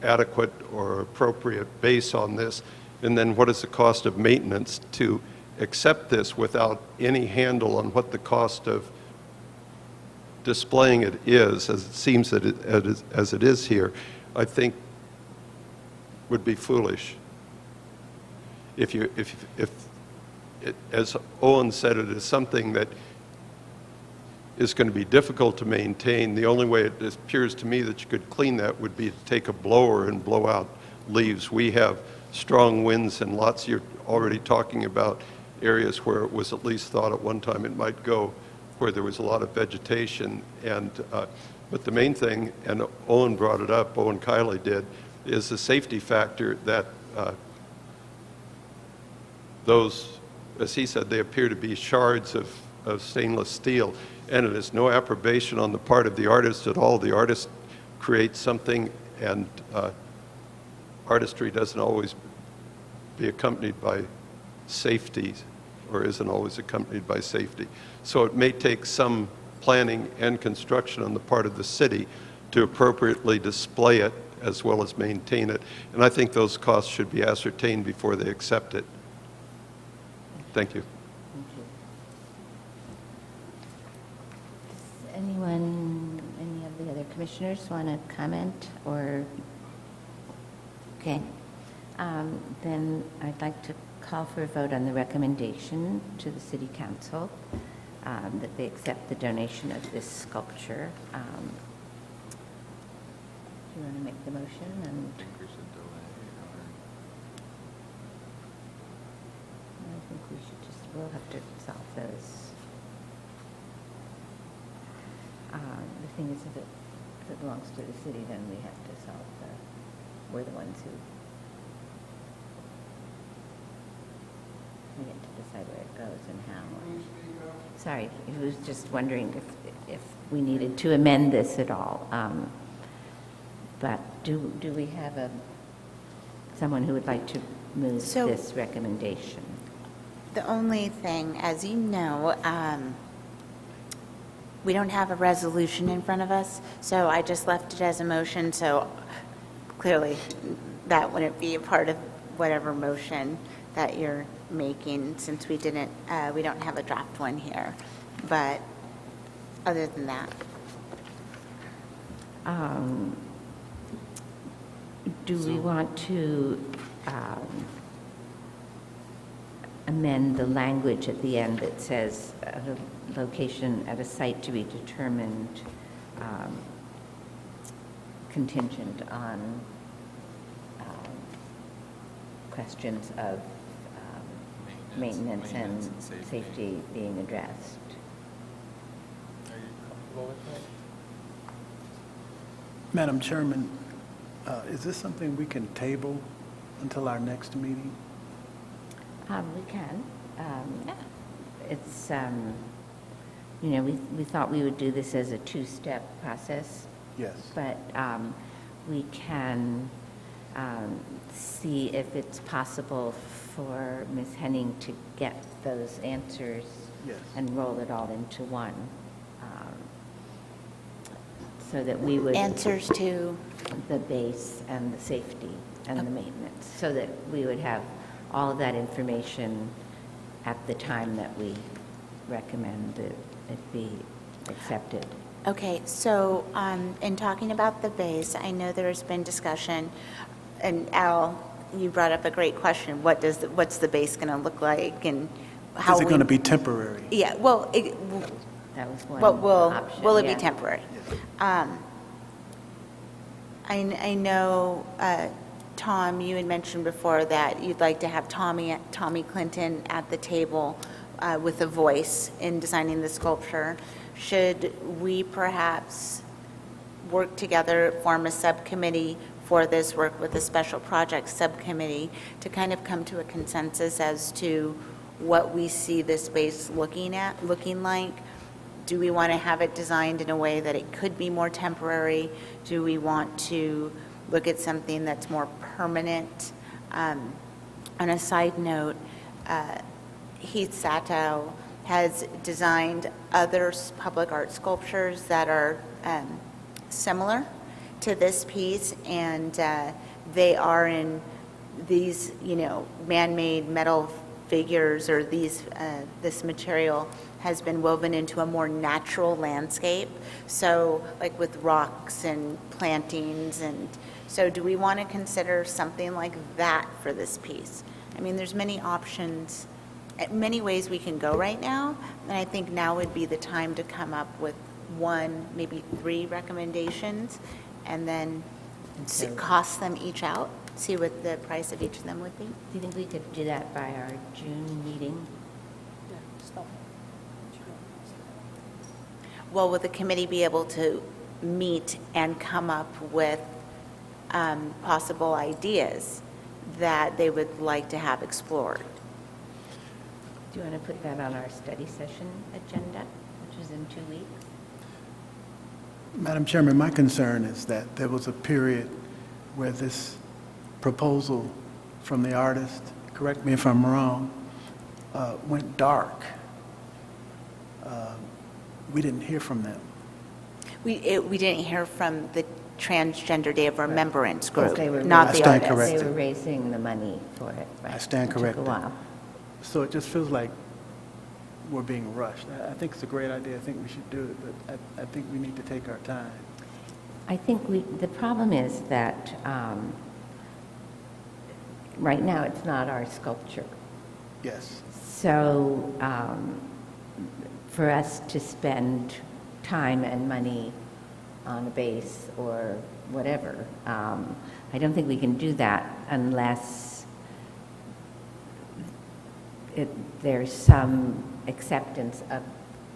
adequate or appropriate base on this, and then what is the cost of maintenance to accept this without any handle on what the cost of displaying it is, as it seems that as it is here, I think would be foolish. If as Owen said, it is something that is going to be difficult to maintain. The only way it appears to me that you could clean that would be to take a blower and blow out leaves. We have strong winds and lots, you're already talking about areas where it was at least thought at one time it might go, where there was a lot of vegetation. And but the main thing, and Owen brought it up, Owen Kiley did, is the safety factor that those, as he said, they appear to be shards of stainless steel, and it is no approbation on the part of the artist at all. The artist creates something, and artistry doesn't always be accompanied by safety, or isn't always accompanied by safety. So it may take some planning and construction on the part of the city to appropriately display it as well as maintain it. And I think those costs should be ascertained before they accept it. Thank you. Does anyone, any of the other commissioners want to comment or? Okay. Then I'd like to call for a vote on the recommendation to the City Council that they accept the donation of this sculpture. Do you want to make the motion? And I think we should just, we'll have to solve those. The thing is, if it belongs to the city, then we have to solve we're the ones who we get to decide where it goes and how. Sorry, I was just wondering if we needed to amend this at all. But do we have someone who would like to move this recommendation? The only thing, as you know, we don't have a resolution in front of us, so I just left it as a motion, so clearly that wouldn't be a part of whatever motion that you're making, since we don't have a draft one here. But other than that. Do we want to amend the language at the end that says at a location at a site to be determined contingent on questions of maintenance and safety being addressed? Are you comfortable with that? Madam Chairman, is this something we can table until our next meeting? We can. It's, we thought we would do this as a two-step process. Yes. But we can see if it's possible for Ms. Henning to get those answers and roll it all into one. So that we would... Answers to? The base and the safety and the maintenance. So that we would have all of that information at the time that we recommend that it be accepted. Okay, so in talking about the base, I know there's been discussion, and Al, you brought up a great question. What's the base going to look like, and how Is it going to be temporary? Yeah, well, that was one option. Will it be temporary? I know, Tom, you had mentioned before that you'd like to have Tommy Clinton at the table with a voice in designing the sculpture. Should we perhaps work together, form a subcommittee for this, work with the special projects subcommittee to kind of come to a consensus as to what we see this space looking like. Do we want to have it designed in a way that it could be more temporary? Do we want to look at something that's more permanent? On a side note, Heath Satow has designed other public art sculptures that are similar to this piece, and they are in these, man-made metal figures, or this material has been woven into a more natural landscape, so like with rocks and plantings. And so do we want to consider something like that for this piece? I mean, there's many options, many ways we can go right now, and I think now would be the time to come up with one, maybe 3 recommendations, and then cost them each out, see what the price of each of them would be. Do you think we could do that by our June meeting? Well, will the committee be able to meet and come up with possible ideas that they would like to have explored? Do you want to put that on our study session agenda, which is in 2 weeks? Madam Chairman, my concern is that there was a period where this proposal from the artist, correct me if I'm wrong, went dark. We didn't hear from them. We didn't hear from the Transgender Day of Remembrance group, They were not I the stand artist. corrected. They were raising the money for it, right? I stand It took corrected. a while. So it just feels like we're being rushed. I think it's a great idea. I think we should do it, but I think we need to take our time. I think the problem is that right now it's not our sculpture. Yes. So for us to spend time and money on a base or whatever, I don't think we can do that unless there's some acceptance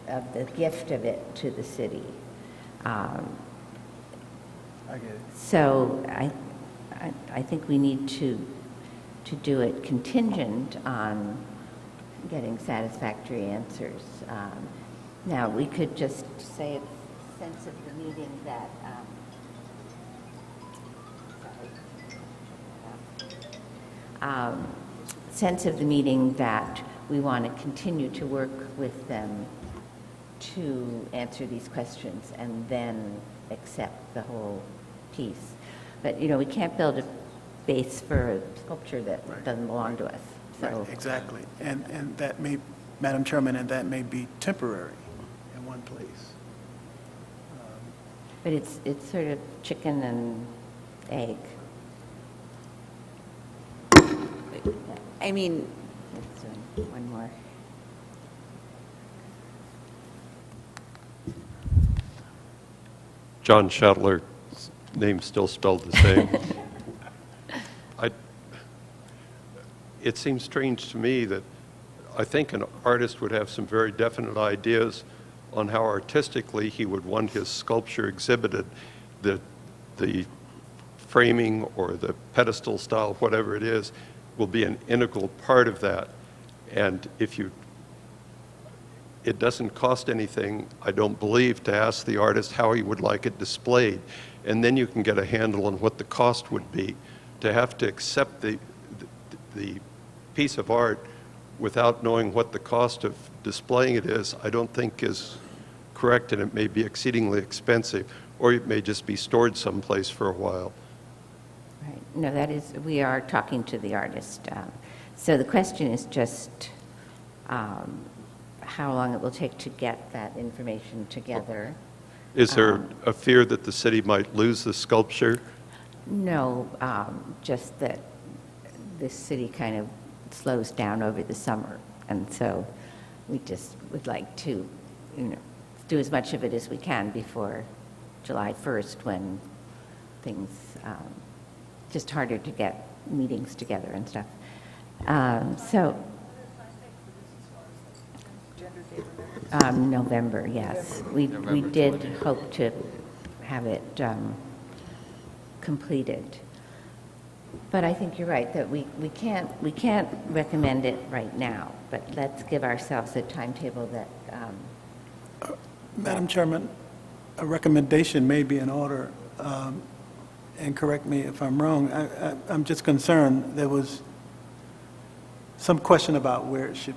of the gift of it to the city. I get it. So I think we need to do it contingent on getting satisfactory answers. Now, we could just say it's sense of the meeting that, sense of the meeting that we want to continue to work with them to answer these questions and then accept the whole piece. But, we can't build a base for a sculpture that Right. doesn't belong to us. So, Right, exactly. And that may, Madam Chairman, and that may be temporary in one place. but it's sort of chicken and egg. I mean, Let's do one more. John Shetler, name still spelled the same. It seems strange to me that I think an artist would have some very definite ideas on how artistically he would want his sculpture exhibited. The framing or the pedestal style, whatever it is, will be an integral part of that. And it doesn't cost anything, I don't believe, to ask the artist how he would like it displayed. And then you can get a handle on what the cost would be. To have to accept the piece of art without knowing what the cost of displaying it is, I don't think is correct, and it may be exceedingly expensive, or it may just be stored someplace for a while. Right. No, we are talking to the artist. So the question is just how long it will take to get that information together. Is there a fear that the city might lose the sculpture? No, just that this city kind of slows down over the summer. And so we just would like to, do as much of it as we can before July 1st, when things, just harder to get meetings together and stuff. November, yes. We did hope to have it completed. But I think you're right, that we can't recommend it right now, but let's give ourselves a timetable that, Madam Chairman, a recommendation may be in order, and correct me if I'm wrong. I'm just concerned, there was some question about where it should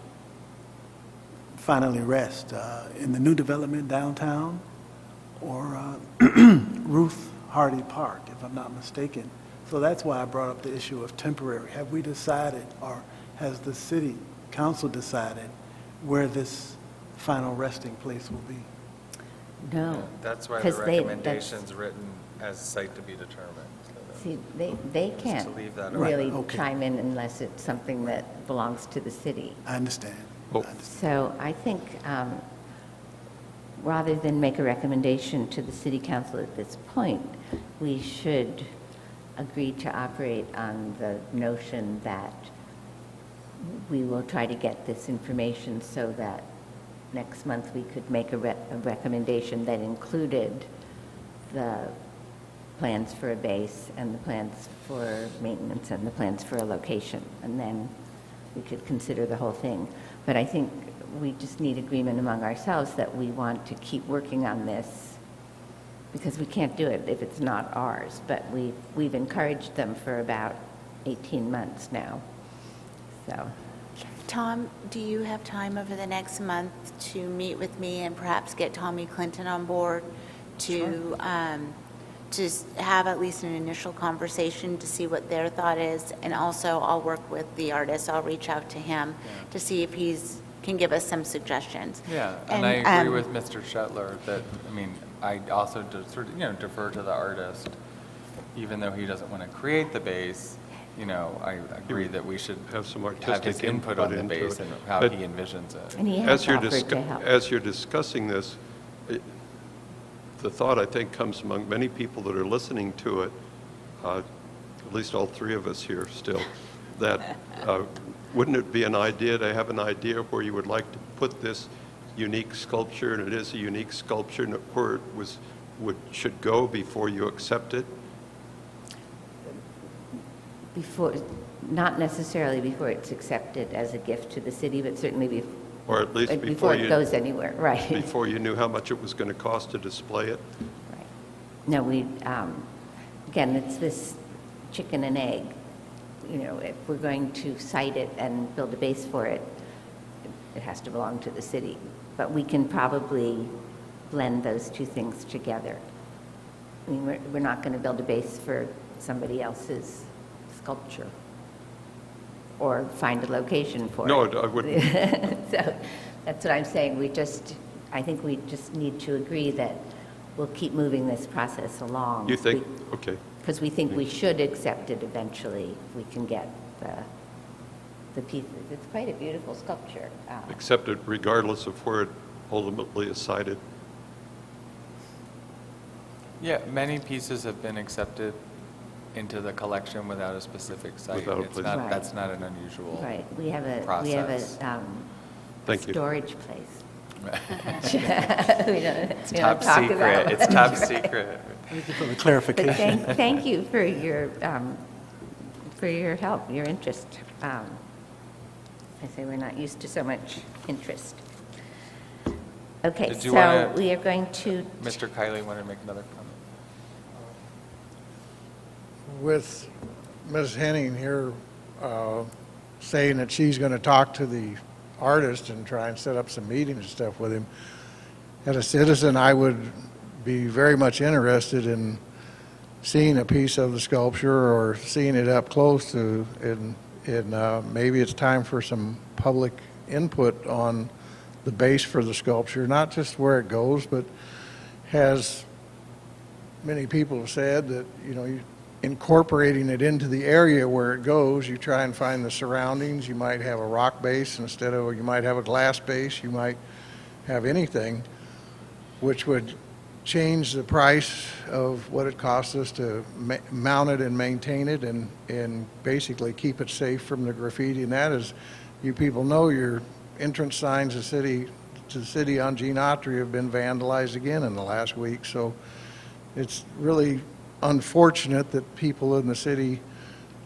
finally rest, in the new development downtown or Ruth Hardy Park, if I'm not mistaken. So that's why I brought up the issue of temporary. Have we decided, or has the city council decided where this final resting place will be? no. That's why the 'cause they- recommendation's written as site to be determined. so that- See, they Just to can't leave that really okay. chime in unless it's something that belongs to the city. I understand. Oh. I understand. So I think, rather than make a recommendation to the city council at this point, we should agree to operate on the notion that we will try to get this information so that next month we could make a recommendation that included the plans for a base and the plans for maintenance and the plans for a location. And then we could consider the whole thing. But I think we just need agreement among ourselves that we want to keep working on this because we can't do it if it's not ours. But we've encouraged them for about 18 months now. So, Tom, do you have time over the next month to meet with me and perhaps get Tommy Clinton on board to just have at least an initial conversation to see what their thought is? And also, I'll work with the artist. I'll reach out to him to see if can give us some suggestions. Yeah, and I agree with Mr. Shetler that, I mean, I also defer to the artist, even though he doesn't want to create the base. I agree that we should Have some have his artistic input on the into base it. and how But he envisions it. and he has As you're, offered to help. as you're discussing this, the thought, I think, comes among many people that are listening to it, at least all three of us here still, that wouldn't it be an idea to have an idea where you would like to put this unique sculpture, and it is a unique sculpture, and where it should go before you accept it? Not necessarily before it's accepted as a gift to the city, but certainly Or at least before it you, goes anywhere, right? before you knew how much it was going to cost to display it? Right. No, again, it's this chicken and egg. If we're going to site it and build a base for it, it has to belong to the city. But we can probably blend those two things together. I mean, we're not going to build a base for somebody else's sculpture or find a location for No, it. I wouldn't. So that's what I'm saying. I think we just need to agree that we'll keep moving this process along. You think? Okay. Because we think we should accept it eventually if we can get the pieces. It's quite a beautiful sculpture. Accept it regardless of where it ultimately is sited? Yeah, many pieces have been accepted into the collection without a specific site. Without a It's place. not, Right. that's not an unusual Right. We have a process. Thank you. storage place. It's top secret. It's top secret. Thank you for the But clarification. thank you for your help, your interest. I say we're not used to so much interest. Okay, Did you so wanna- we are going to, Mr. Kiley wanted to make another comment. With Ms. Henning here saying that she's going to talk to the artist and try and set up some meetings and stuff with him, as a citizen, I would be very much interested in seeing a piece of the sculpture or seeing it up close to, and maybe it's time for some public input on the base for the sculpture, not just where it goes, but has many people have said that, incorporating it into the area where it goes, you try and find the surroundings. You might have a rock base instead of, you might have a glass base, you might have anything, which would change the price of what it costs us to mount it and maintain it and basically keep it safe from the graffiti. And that, as you people know, your entrance signs to the city on Gene Autry have been vandalized again in the last week. So it's really unfortunate that people in the city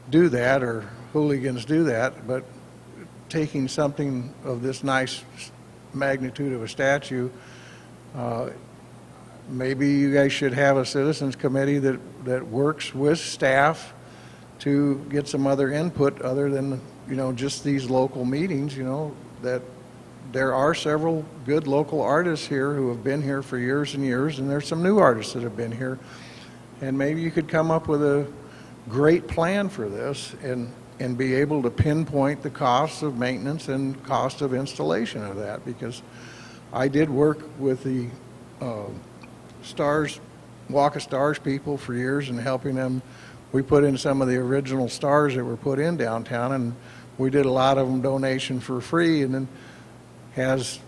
do that, or hooligans do that, but taking something of this nice magnitude of a statue, maybe you guys should have a citizens committee that works with staff to get some other input other than, just these local meetings, that there are several good local artists here who have been here for years and years, and there's some new artists that have been here. And maybe you could come up with a great plan for this and be able to pinpoint the costs of maintenance and cost of installation of that, because I did work with the Stars, Walk of Stars people for years and helping them. We put in some of the original stars that were put in downtown, and we did a lot of them donation for free, and then as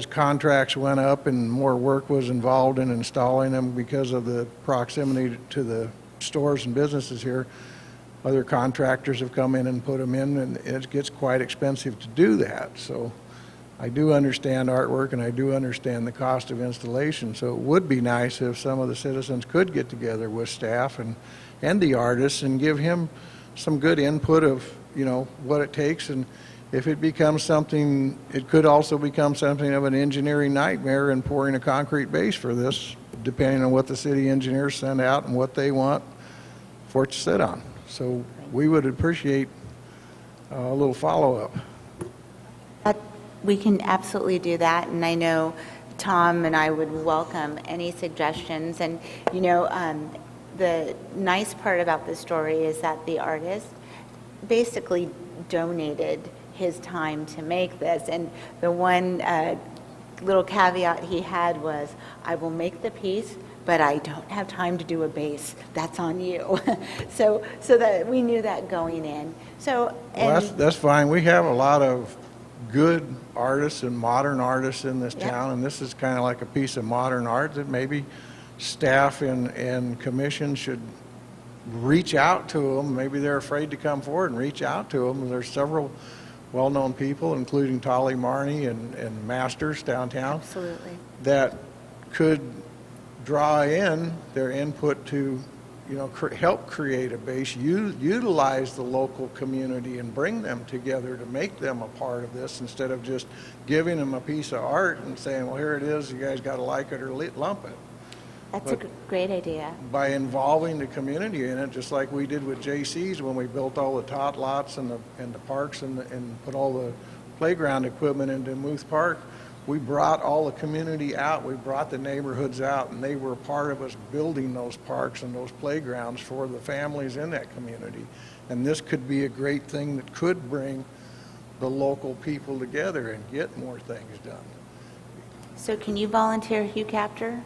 contracts went up and more work was involved in installing them because of the proximity to the stores and businesses here, other contractors have come in and put them in, and it gets quite expensive to do that. So I do understand artwork, and I do understand the cost of installation, so it would be nice if some of the citizens could get together with staff and the artists and give him some good input of, what it takes. And if it becomes something, it could also become something of an engineering nightmare in pouring a concrete base for this, depending on what the city engineers send out and what they want for it to sit on. So we would appreciate a little follow-up. We can absolutely do that, and I know Tom and I would welcome any suggestions. And, the nice part about this story is that the artist basically donated his time to make this, and the one little caveat he had was, I will make the piece, but I don't have time to do a base. That's on you. so that we knew that going in. So, Well, that's fine. We have a lot of good artists and modern artists in this town, and this is kind of like a piece of modern art that maybe staff and commission should reach out to them. Maybe they're afraid to come forward and reach out to them. There's several well-known people, including Tolly Marnie and Masters downtown, absolutely, that could draw in their input to, help create a base, utilize the local community and bring them together to make them a part of this, instead of just giving them a piece of art and saying, well, here it is, you guys got to like it or lump it. that's a great idea. By involving the community in it, just like we did with J.C.'s when we built all the tot lots and the parks and put all the playground equipment into Muth Park, we brought all the community out, we brought the neighborhoods out, and they were part of us building those parks and those playgrounds for the families in that community. And this could be a great thing that could bring the local people together and get more things done. So can you volunteer Hugh Captor?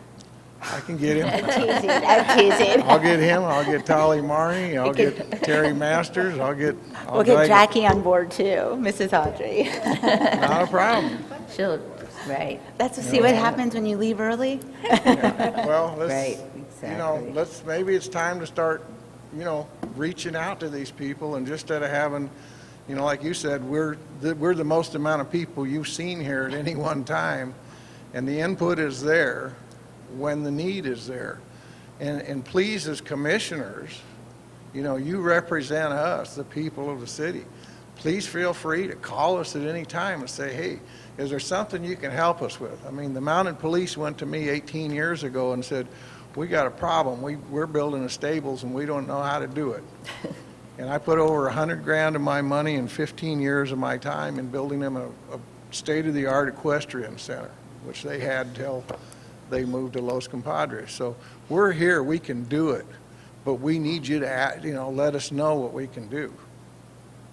I can get him. I'm teasing. I'll get him, I'll get Tolly Marnie, I'll get Terry Masters, We'll get Jackie on board too, Mrs. Audrey. Not a problem. She'll, right. That's to see what happens when you leave early. Well, Right, let's, exactly. maybe it's time to start, reaching out to these people, and just instead of having, like you said, we're the most amount of people you've seen here at any one time, and the input is there when the need is there. And please, as commissioners, you represent us, the people of the city. Please feel free to call us at any time and say, hey, is there something you can help us with? I mean, the mounted police went to me 18 years ago and said, we got a problem. We're building the stables and we don't know how to do it. And I put over $100,000 of my money and 15 years of my time in building them a state-of-the-art equestrian center, which they had till they moved to Los Compadres. So we're here, we can do it, but we need you to, let us know what we can do.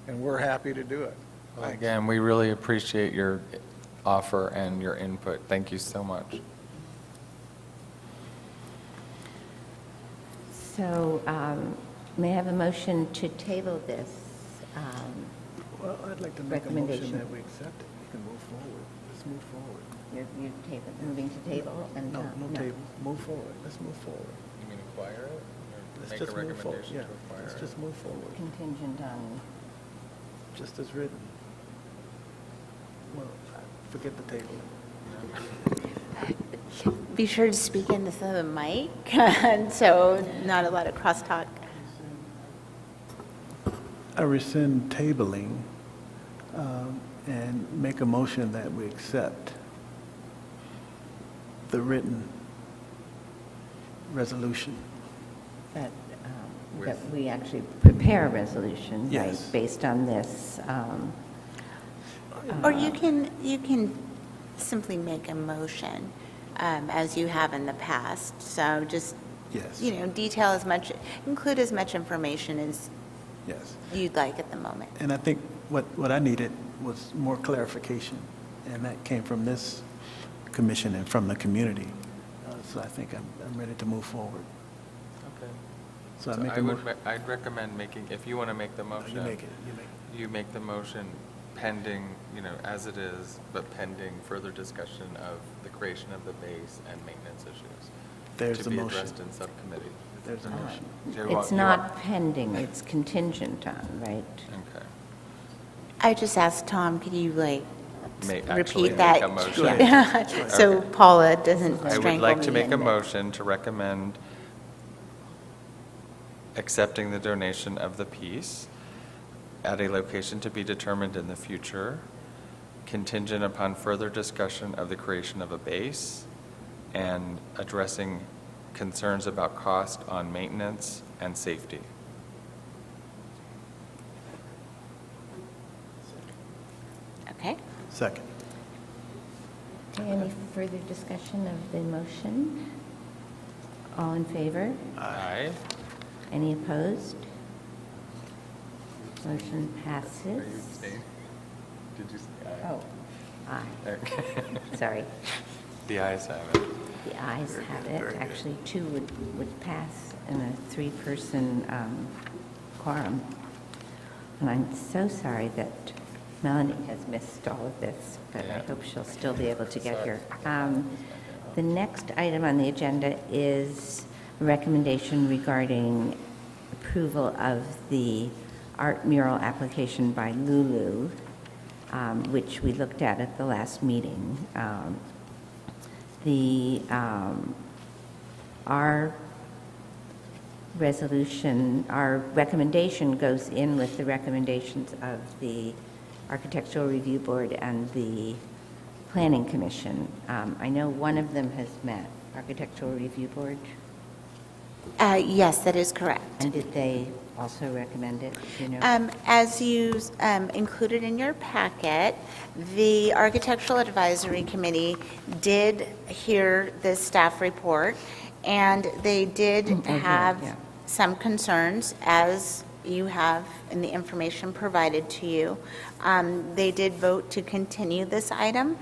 And we're happy to do it. Thanks. Again, we really appreciate your offer and your input. Thank you so much. So may I have a motion to table this? Well, I'd like to make a motion Recommendation. that we accept it. We can move forward. Let's move forward. You're moving to table? And No table. Move forward. Let's move forward. You mean acquire it, or Let's make just a move forward. recommendation Yeah, to acquire let's it? just move forward, Contingent on, just as written. Well, forget the table. Be sure to speak into the mic, and so not a lot of crosstalk. I rescind tabling and make a motion that we accept the written resolution. That we actually prepare a resolution, right, Yes. based on this. Or you can simply make a motion, as you have in the past. So just, Yes. detail as much, include as much information as Yes. you'd like at the moment. And I think what I needed was more clarification, and that came from this commission and from the community. So I think I'm ready to move forward. Okay. So I So make I a would, motion. I'd recommend making, if you want to make the motion. You make it. You make the motion pending, as it is, but pending further discussion of the creation of the base and maintenance issues. There's the To be motion. addressed in subcommittee. There's a motion. It's not pending, it's contingent on, right? Okay. I just asked Tom, could you Actually repeat that? make a motion. Yeah. So Okay. Paula doesn't I strangle would like to me make a in the- motion to recommend accepting the donation of the piece at a location to be determined in the future, contingent upon further discussion of the creation of a base and addressing concerns about cost on maintenance and safety. Okay. Second. Okay, any further discussion of the motion? All in favor? Aye. Any opposed? Motion passes. Are you abstaining? Did you say aye? Oh, aye. Okay. Sorry. The ayes have it. The ayes have it. Actually, two would pass in a three-person quorum. And I'm so sorry that Melanie has missed all of this, but I Yeah. hope she'll still be able to get here. The next item on the agenda is a recommendation regarding approval of the art mural application by Lulu, which we looked at the last meeting. Our resolution, our recommendation goes in with the recommendations of the Architectural Review Board and the Planning Commission. I know one of them has met, Architectural Review Board, Yes, that is correct. and did they also recommend it? Do you know? As you included in your packet, the Architectural Advisory Committee did hear the staff report, and they did yeah, have yeah. some concerns, as you have in the information provided to you. They did vote to continue this item.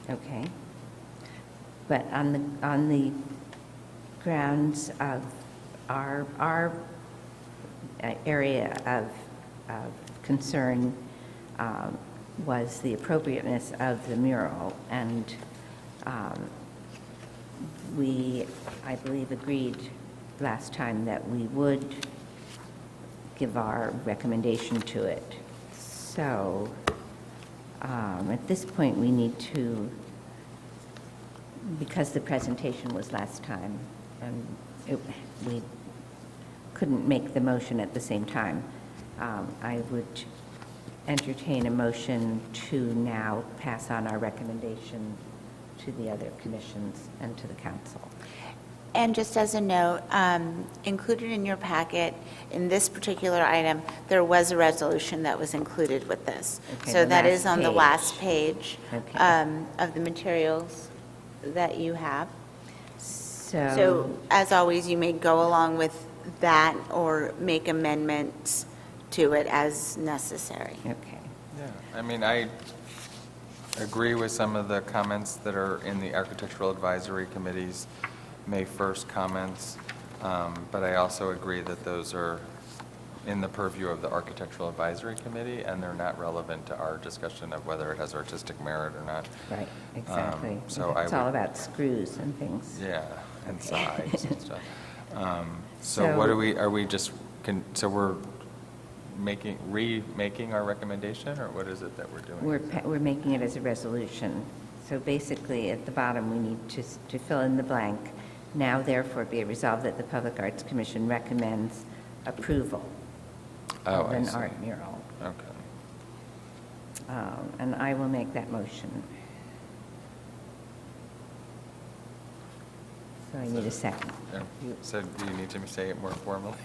Okay. But on the grounds of our area of concern was the appropriateness of the mural, and we, I believe, agreed last time that we would give our recommendation to it. So at this point, we need to, because the presentation was last time, and we couldn't make the motion at the same time, I would entertain a motion to now pass on our recommendation to the other commissions and to the council. And just as a note, included in your packet, in this particular item, there was a resolution that was included with this. Okay, So the that is last on the page. last page Okay. of the materials that you have. So, So as always, you may go along with that or make amendments to it as necessary. okay. Yeah, I mean, I agree with some of the comments that are in the Architectural Advisory Committee's May 1st comments, but I also agree that those are in the purview of the Architectural Advisory Committee, and they're not relevant to our discussion of whether it has artistic merit or not. Right, exactly. So I It's all would- about screws and things. Yeah, and sides and stuff. So So- what are we just, so we're remaking our recommendation, or what is it that we're doing? We're making it as a resolution, So basically, at the bottom, we need to fill in the blank. Now therefore be it resolved that the Public Arts Commission recommends approval Oh, of I an see. art mural. Okay. And I will make that motion. So I need a second. So do you need to say it more formally?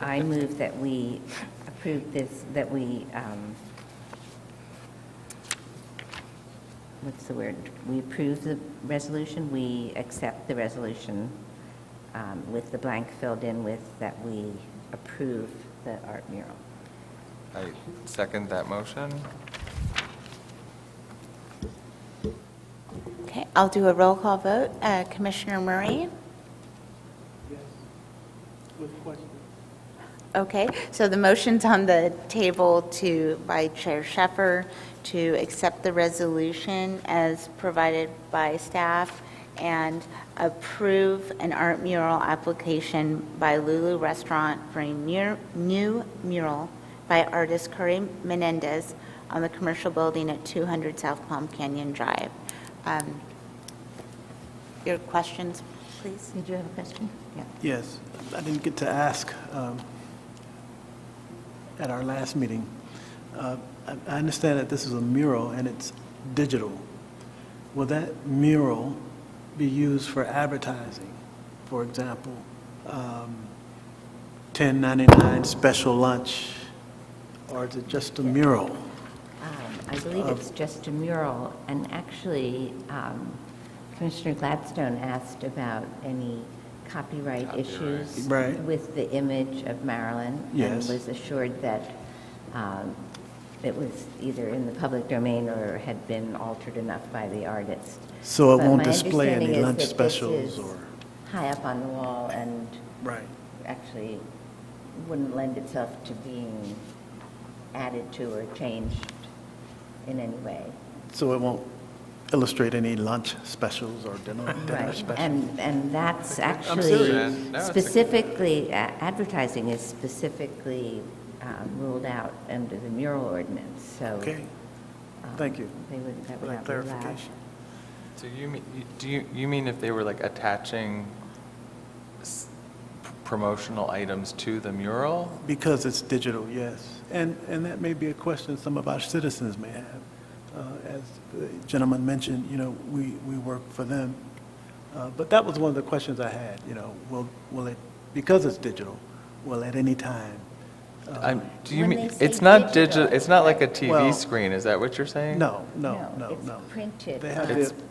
I move that we approve this, that we, what's the word? We approve the resolution, we accept the resolution with the blank filled in with that we approve the art mural. I second that motion. Okay, I'll do a roll call vote. Commissioner Murray? Yes. With question. Okay, so the motion's on the table by Chair Sheffer to accept the resolution as provided by staff and approve an art mural application by Lulu Restaurant for a new mural by artist Curry Menendez on the commercial building at 200 South Palm Canyon Drive. Your questions, please? Did you have a question? Yeah. Yes, I didn't get to ask at our last meeting. I understand that this is a mural and it's digital. Will that mural be used for advertising? For example, $10.99 special lunch, or is it just a mural? I believe it's just a mural, and actually, Commissioner Gladstone asked about any copyright issues Right. with the image of Marilyn. Yes. And was assured that it was either in the public domain or had been altered enough by the artist. So it But won't my display any understanding is lunch that this specials is or? high up on the wall and Right. actually wouldn't lend itself to being added to or changed in any way. So it won't illustrate any lunch specials or dinner Right, specials? and that's actually serious. No, it's a- specifically, advertising is specifically ruled out under the mural ordinance, so. Okay, thank you They would, that for would that not be allowed. clarification. So you mean if they were like attaching promotional items to the mural? Because it's digital, yes. And that may be a question some of our citizens may have. As the gentleman mentioned, you know, we work for them. But that was one of the questions I had, you know, will it, because it's digital, will at any time? Do you When mean, they say it's not digital, digital, it's not like a TV Well- screen, is that what you're saying? No. It's printed. They have It's- the-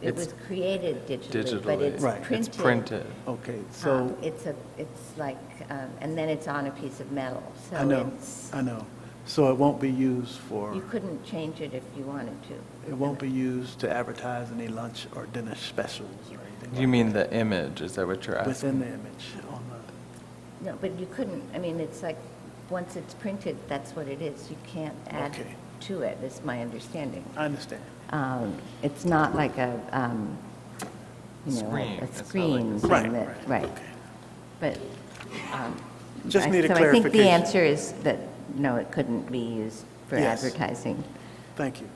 It was created digitally, but Digitally. it's Right. printed. It's printed. Okay, so, It's like, and then it's on a piece of metal, so I know, it's, I know. So it won't be used for, you couldn't change it if you wanted to. it won't be used to advertise any lunch or dinner specials or anything You like mean the image, is that what you're that, asking? within the image on the, No, but you couldn't, I mean, it's like, once it's printed, that's what it is. You can't add Okay. to it, is my understanding. I understand. It's not like a, you know, Screen. a It's not like a screen Right, thing that, right, right. okay. But, Just need a so I think the clarification. answer is that, no, it couldn't be used for Yes. advertising. Thank you.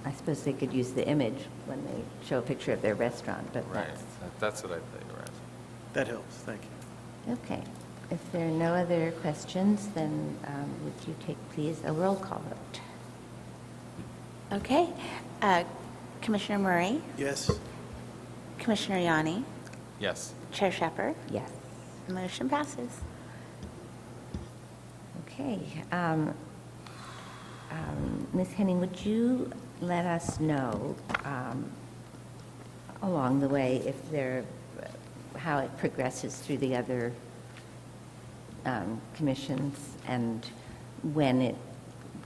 I suppose they could use the image when they show a picture of their restaurant, but Right, that's, that's what I thought you were asking. That helps, thank you. okay. If there are no other questions, then would you take, please, a roll call vote? Okay. Commissioner Murray, Yes, Commissioner Yanni, Yes. Chair Shepard, Yes. motion passes. Okay. Ms. Henning, would you let us know along the way if there, how it progresses through the other commissions and when it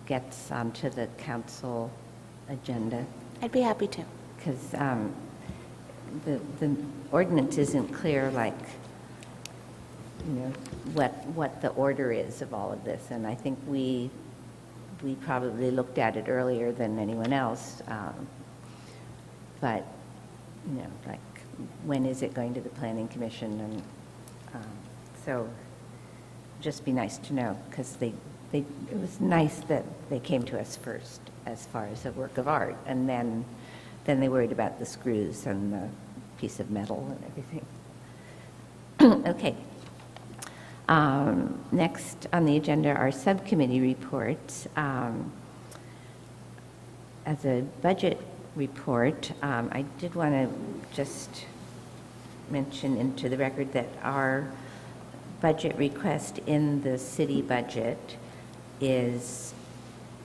gets onto the council agenda? I'd be happy to. Because the ordinance isn't clear, like, you know, what the order is of all of this. And I think we probably looked at it earlier than anyone else. But, you know, like, when is it going to the planning commission? And so just be nice to know, because it was nice that they came to us first as far as a work of art, and then they worried about the screws and the piece of metal and everything. Okay. Next on the agenda are subcommittee reports. As a budget report, I did want to just mention into the record that our budget request in the city budget is,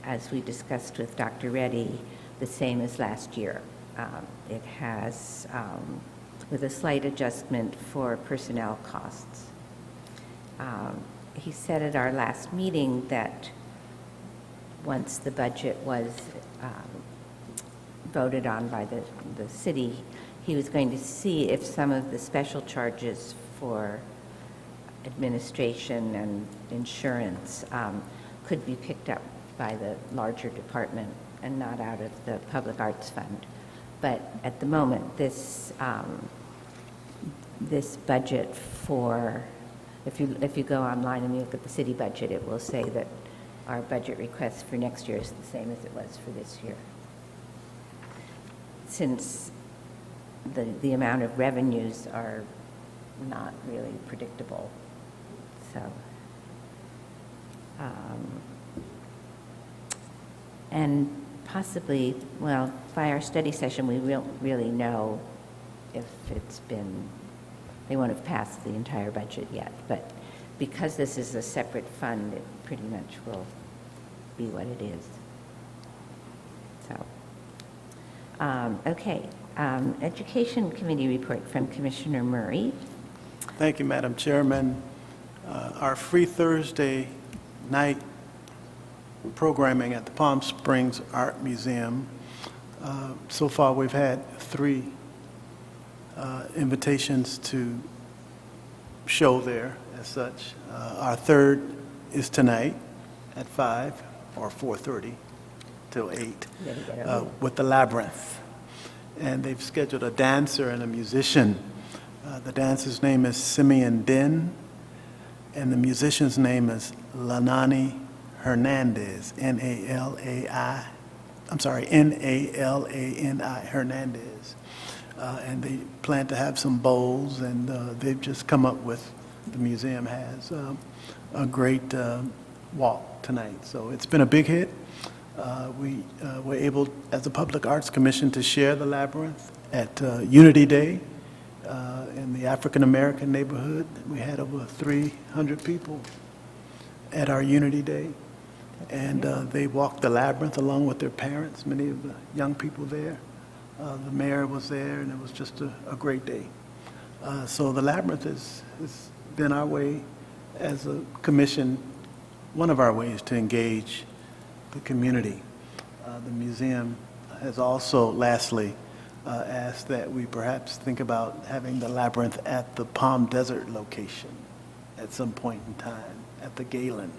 as we discussed with Dr. Reddy, the same as last year. It has, with a slight adjustment for personnel costs. He said at our last meeting that once the budget was voted on by the city, he was going to see if some of the special charges for administration and insurance could be picked up by the larger department and not out of the Public Arts Fund. But at the moment, this budget for, if you go online and you look at the city budget, it will say that our budget request for next year is the same as it was for this year. Since the amount of revenues are not really predictable. So, and possibly, well, by our study session, we won't really know if it's been, they won't have passed the entire budget yet, but because this is a separate fund, it pretty much will be what it is. So, okay. Education Committee report from Commissioner Murray. Thank you, Madam Chairman. Our Free Thursday night programming at the Palm Springs Art Museum. So far, we've had 3 invitations to show there as such. Our third is tonight at 5 or 4:30 till 8 with the Labyrinth. And they've scheduled a dancer and a musician. The dancer's name is Simeon Din, and the musician's name is Lanani Hernandez, N-A-L-A-Ni, Hernandez. And they plan to have some bowls, and they've just come up with, the museum has a great walk tonight. So it's been a big hit. We were able, as a Public Arts Commission, to share the Labyrinth at Unity Day in the African American neighborhood. We had over 300 people at our Unity Day, and they walked the Labyrinth along with their parents, many of the young people there. The mayor was there, and it was just a great day. So the Labyrinth has been our way as a commission, one of our ways to engage the community. The museum has also, lastly, asked that we perhaps think about having the Labyrinth at the Palm Desert location at some point in time, at the Galen.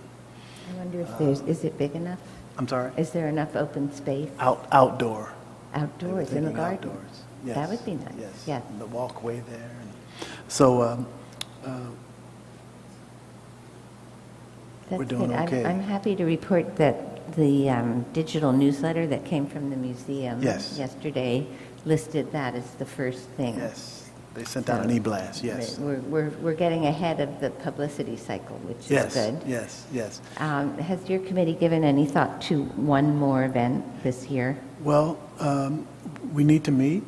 I wonder if is it big enough? I'm sorry? Is there enough open space? Outdoor. Outdoors, in the garden? Outdoors, yes. That would be nice, yes. And the walkway there. So we're doing good. okay. I'm happy to report that the digital newsletter that came from the museum yesterday listed that as the first thing. Yes, they sent out an e-blast, yes. We're getting ahead of the publicity cycle, which is good. Yes. Has your committee given any thought to one more event this year? Well, we need to meet.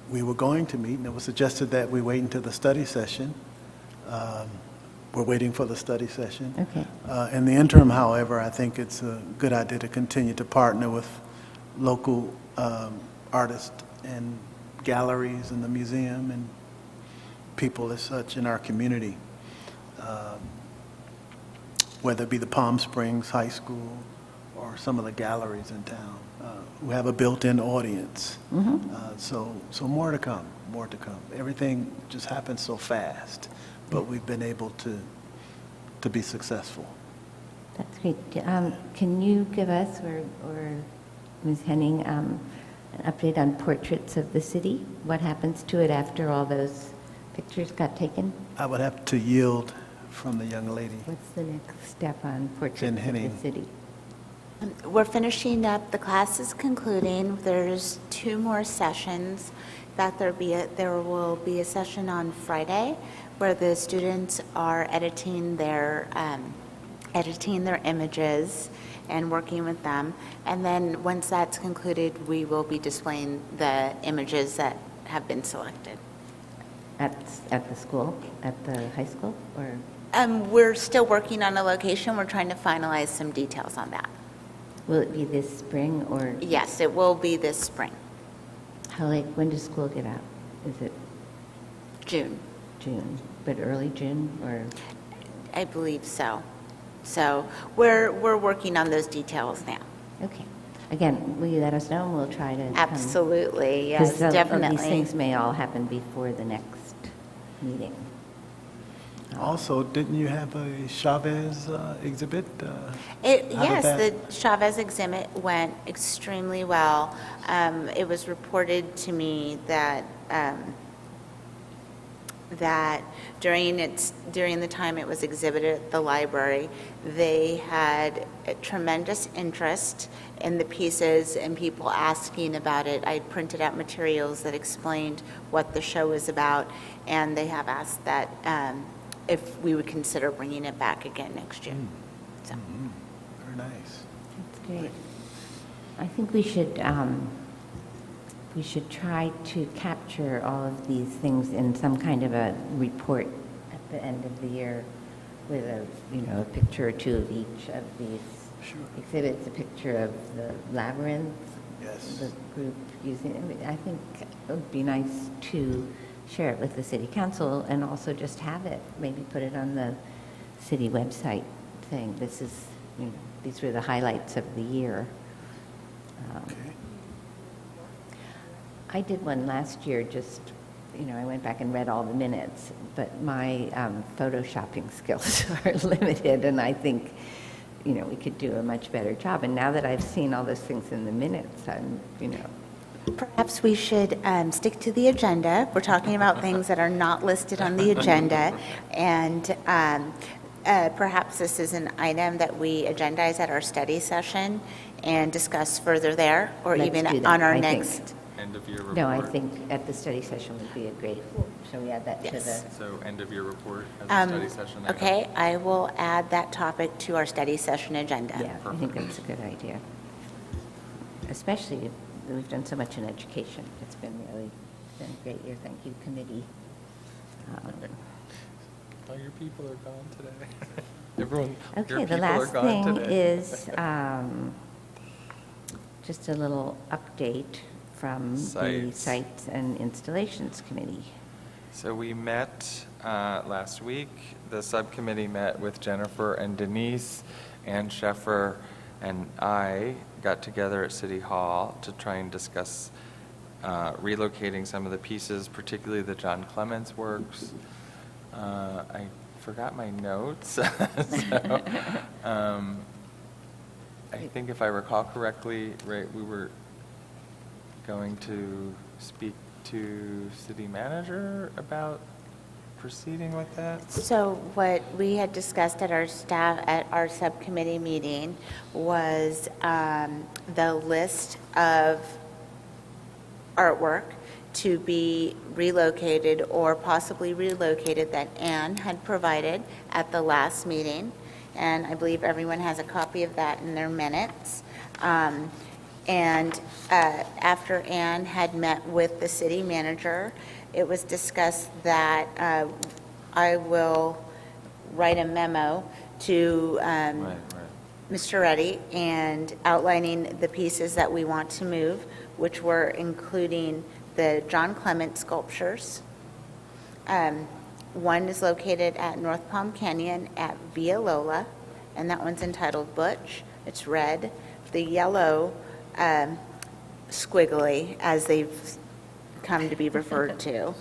We were going to meet, and it was suggested that we wait until the study session. We're waiting for the study session. Okay. In the interim, however, I think it's a good idea to continue to partner with local artists and galleries in the museum and people as such in our community, whether it be the Palm Springs High School or some of the galleries in town who have a built-in audience. So more to come, more to come. Everything just happens so fast, but we've been able to be successful. That's great. Can you give us, or Ms. Henning, an update on portraits of the city? What happens to it after all those pictures got taken? I would have to yield from the young lady. What's the next step on Jen Portraits of the Henning. City? We're finishing up, the class is concluding. There's 2 more sessions. In fact, there will be a session on Friday where the students are editing their images and working with them. And then once that's concluded, we will be displaying the images that have been selected. At the school, at the high school, or? We're still working on a location. We're trying to finalize some details on that. Will it be this spring, or Yes, it will be this spring, how late, when does school get out? Is it June. June, but early June, or? I believe so. So we're working on those details now. Okay. Again, will you let us know, and we'll try to come? Absolutely, yes, Because definitely. these things may all happen before the next meeting. Also, didn't you have a Chavez exhibit? How did Yes, that- the Chavez exhibit went extremely well. It was reported to me that during the time it was exhibited at the library, they had a tremendous interest in the pieces and people asking about it. I printed out materials that explained what the show was about, and they have asked that if we would consider bringing it back again next year. So. Very nice. That's great. I think we should try to capture all of these things in some kind of a report at the end of the year with a picture or 2 of each of these exhibits, a picture of the labyrinth, Yes. the group using, I think it would be nice to share it with the city council and also just have it, maybe put it on the city website saying these were the highlights of the year. Okay. I did one last year, I went back and read all the minutes, but my photoshopping skills are limited, and I think, we could do a much better job. And now that I've seen all those things in the minutes, Perhaps we should stick to the agenda. We're talking about things that are not listed on the agenda, and perhaps this is an item that we agendize at our study session and discuss further there, or Let's even do that, on our I think. next. End of year report. No, I think at the study session would be a great, shall we add that to the? Yes. So end of year report as a study session item. Okay, I will add that topic to our study session agenda. Yeah, I think that's a good idea. Especially, we've done so much in education. It's been a great year. Thank you, committee. All your people are gone today. Everyone, your Okay, the people are last gone thing today. is just a little update from the Sites. Sites and Installations Committee. So we met last week. The subcommittee met with Jennifer and Denise, and Sheffer and I got together at City Hall to try and discuss relocating some of the pieces, particularly the John Clements Works. I forgot my notes, so I think if I recall correctly, right, we were going to speak to city manager about proceeding with that? So what we had discussed at our subcommittee meeting was the list of artwork to be relocated or possibly relocated that Anne had provided at the last meeting. And I believe everyone has a copy of that in their minutes. And after Anne had met with the city manager, it was discussed that I will write a memo to Mr. Reddy and outlining the pieces that we want to move, which were including the John Clement sculptures. One is located at North Palm Canyon at Via Lola, and that one's entitled Butch. It's red. The yellow squiggly, as they've come to be referred to,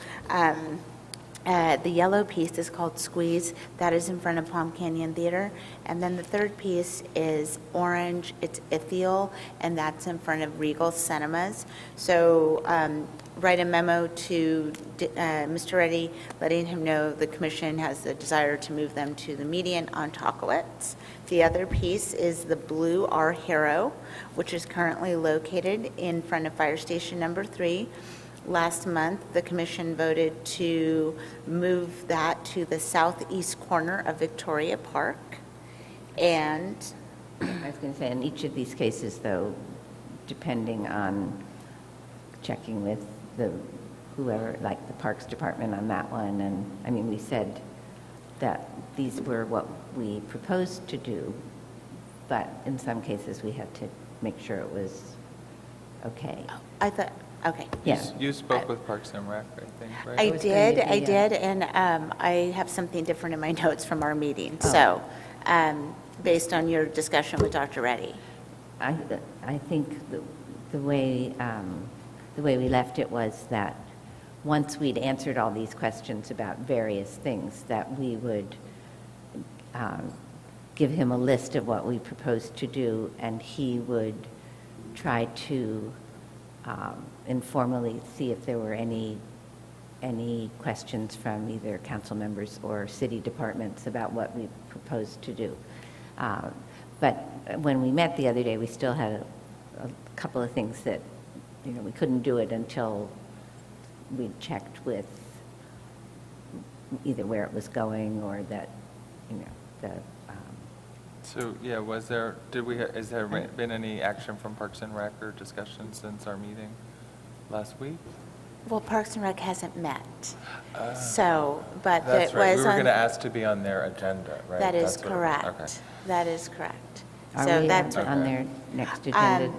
The yellow piece is called Squeeze. That is in front of Palm Canyon Theater. And then the third piece is orange. It's Ithiel, and that's in front of Regal Cinemas. So write a memo to Mr. Reddy, letting him know the commission has the desire to move them to the median on Tocowitz. The other piece is the blue Our Hero, which is currently located in front of Fire Station Number 3. Last month, the commission voted to move that to the southeast corner of Victoria Park. And I was going to say, in each of these cases, though, depending on checking with whoever, like the Parks Department on that one, and, I mean, we said that these were what we proposed to do, but in some cases, we had to make sure it was okay. I thought, okay. Yeah. You spoke with Parks and Rec, I think, right? I was going to be, did, and I have something different in my notes from our meeting. Oh. So, based on your discussion with Dr. Reddy. I think the way we left it was that once we'd answered all these questions about various things, that we would give him a list of what we proposed to do, and he would try to informally see if there were any questions from either council members or city departments about what we proposed to do. But when we met the other day, we still had a couple of things that, we couldn't do it until we checked with either where it was going or that, So, yeah, has there been any action from Parks and Rec or discussion since our meeting last week? Well, Parks and Rec hasn't met. So, but That's it right, was we were on. going to ask to be on their agenda, right? That is That's what it was. correct. Okay. That is correct. are So we that's on their next agenda?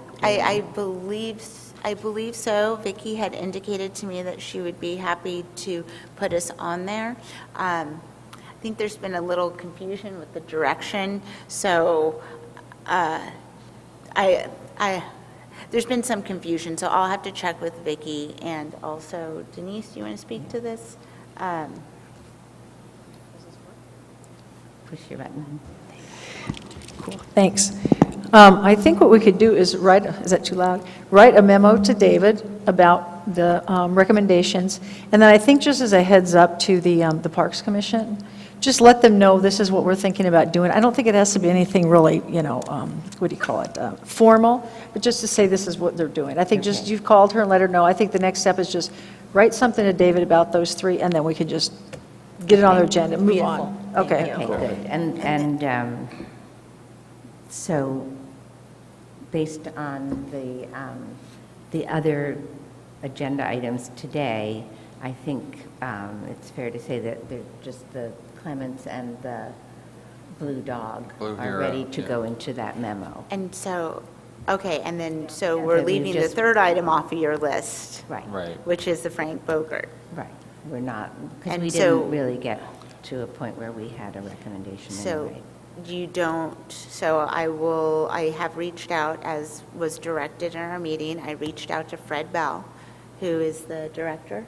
I believe so. Vicki had indicated to me that she would be happy to put us on there. I think there's been a little confusion with the direction, so there's been some confusion, so I'll have to check with Vicki. And also, Denise, do you want to speak to this? Push your button. Cool, thanks. I think what we could do is is that too loud? Write a memo to David about the recommendations, and then I think just as a heads up to the Parks Commission, just let them know this is what we're thinking about doing. I don't think it has to be anything really, what do you call it, formal, but just to say this is what they're doing. I think just Okay. you've called her and let her know. I think the next step is just write something to David about those three, and then we can just get it on their agenda and move on. Okay. Okay, good. And so, based on the other agenda items today, I think it's fair to say that they're just the Clements and the Blue Dog Blue are Hero, ready to yeah. go into that memo. And so, okay, and then, so Yeah, we're that we leaving the just- third item off of your list, Right. Right. which is the Frank Bogart. Right. We're not, because And we so- didn't really get to a point where we had a recommendation So anyway. you don't, so I have reached out, as was directed in our meeting, I reached out to Fred Bell, who is the director?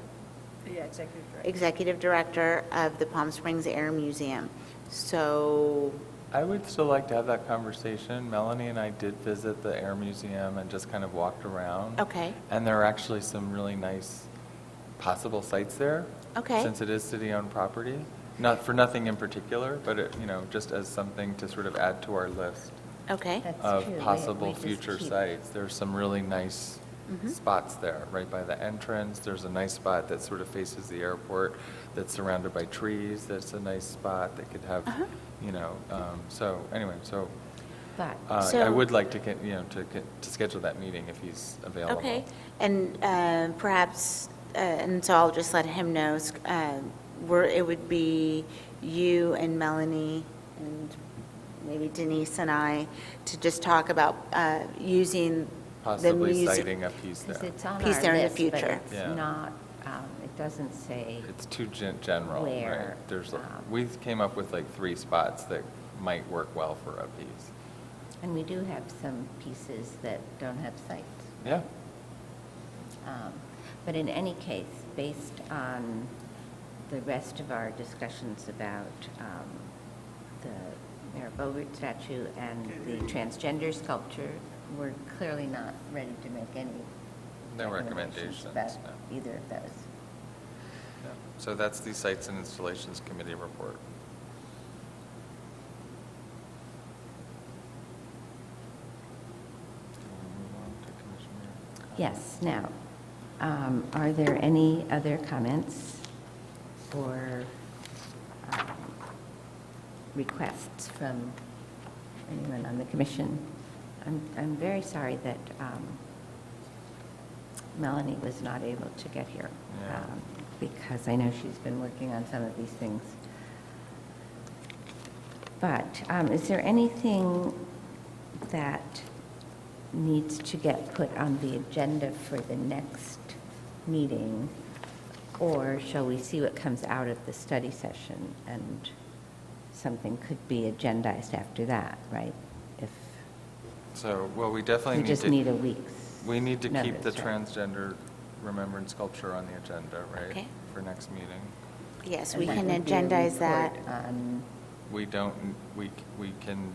Yeah, executive director. Executive Director of the Palm Springs Air Museum. So, I would still like to have that conversation. Melanie and I did visit the Air Museum and just kind of walked around. okay, And there are actually some really nice possible sites there. Okay. Since it is city-owned property. Not for nothing in particular, but it, just as something to sort of add to our list okay, That's of true. possible We just future keep- sites. There's some really nice Mm-hmm. spots there, right by the entrance. There's a nice spot that sort of faces the airport that's surrounded by trees. That's a nice spot that could have, so anyway, so But, I So- would like to get, to schedule that meeting if he's available. okay. And perhaps, and so I'll just let him know, it would be you and Melanie and maybe Denise and I to just talk about using the Possibly music. citing a piece there. because it's on Piece our there in the list, but future. it's Yeah. not, it doesn't say, It's too general, right? Where, We came up with like 3 spots that might work well for a piece. and we do have some pieces that don't have sites. Yeah, But in any case, based on the rest of our discussions about the Mayor Bogert statue and the transgender sculpture, we're clearly not ready to make any No recommendations, about no. either of those. Yeah. So that's the Sites and Installations Committee report. Do we move on to Commissioner? Yes, now, are there any other comments or requests from anyone on the commission? I'm very sorry that Melanie was not able to get here, Yeah. because I know she's been working on some of these things. But is there anything that needs to get put on the agenda for the next meeting? Or shall we see what comes out of the study session and something could be agendized after that, right? If So, well, we definitely we need just to. need a week's We need to keep the notice, right? transgender remembrance sculpture on the agenda, right? Okay. For next meeting. Yes, And we that can would be a agendize that. report on- We don't, we can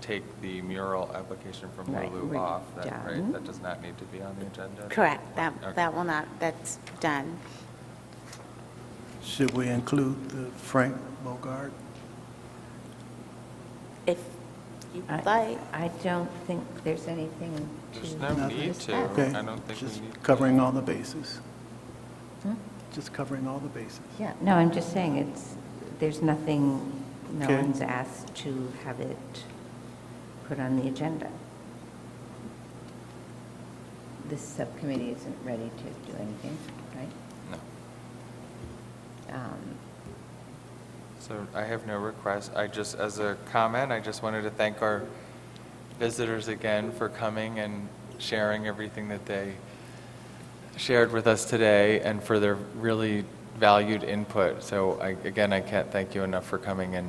take the mural application from Right, Lulu we're off, that, done. right? That does not need to be on the agenda? Correct, Okay. that will not, that's done. Should we include the Frank Bogart? If you'd like. I don't think there's anything to. There's no need to. Okay, I don't think we just need to. covering all the bases. Hmm? Just covering all the bases. Yeah, no, I'm just saying there's nothing, no Okay. one's asked to have it put on the agenda. This subcommittee isn't ready to do anything, right? No. Um, So I have no requests. I just, as a comment, I just wanted to thank our visitors again for coming and sharing everything that they shared with us today and for their really valued input. So again, I can't thank you enough for coming and,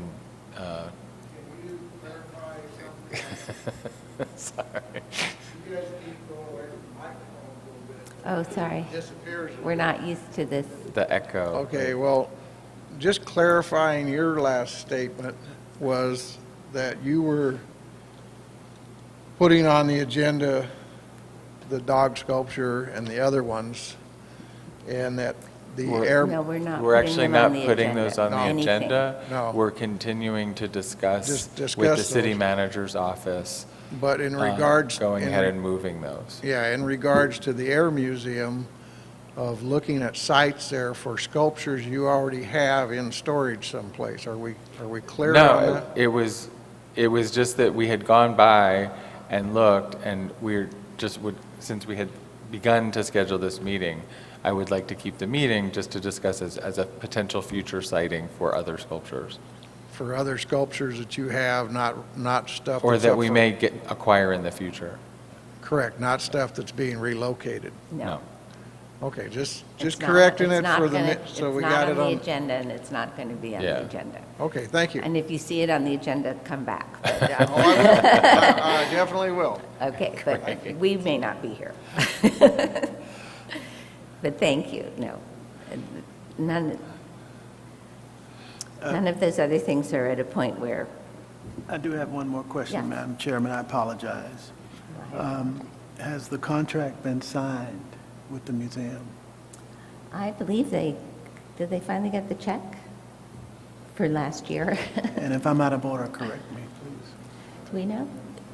Can you clarify something? sorry. You guys need to go away from the microphone a little bit. Oh, sorry. It disappears. We're not used to this. The echo. Okay, well, just clarifying your last statement was that you were putting on the agenda the dog sculpture and the other ones, and that the air... No, we're not We're putting actually them on not the putting those on agenda. the Anything. agenda. No. We're continuing to discuss Just with the discuss city those. manager's office. But in regards... Going in ahead re- and moving those. Yeah, in regards to the Air Museum, of looking at sites there for sculptures you already have in storage someplace. Are we clear on No, that? it was just that we had gone by and looked, and we're just would, since we had begun to schedule this meeting, I would like to keep the meeting just to discuss as a potential future siting for other sculptures. For other sculptures that you have, not stuff... Or that's that up we for- may acquire in the future. Correct, not stuff that's being relocated. No. Okay, just It's not- correcting it's it not for the, gonna- so we got it It's not on the on... agenda, and it's not going to be on Yeah. the agenda. Okay, thank you. And if you see it on the agenda, come back. But, Oh, I will. I definitely will. Okay, but we may not be here. But thank you, no. None of those other things are at a point where, I do have one more question, Yes. Madam Chairman, I apologize. Has the contract been signed with the museum? I believe did they finally get the check for last year? And if I'm out of order, correct me, please. Do we know?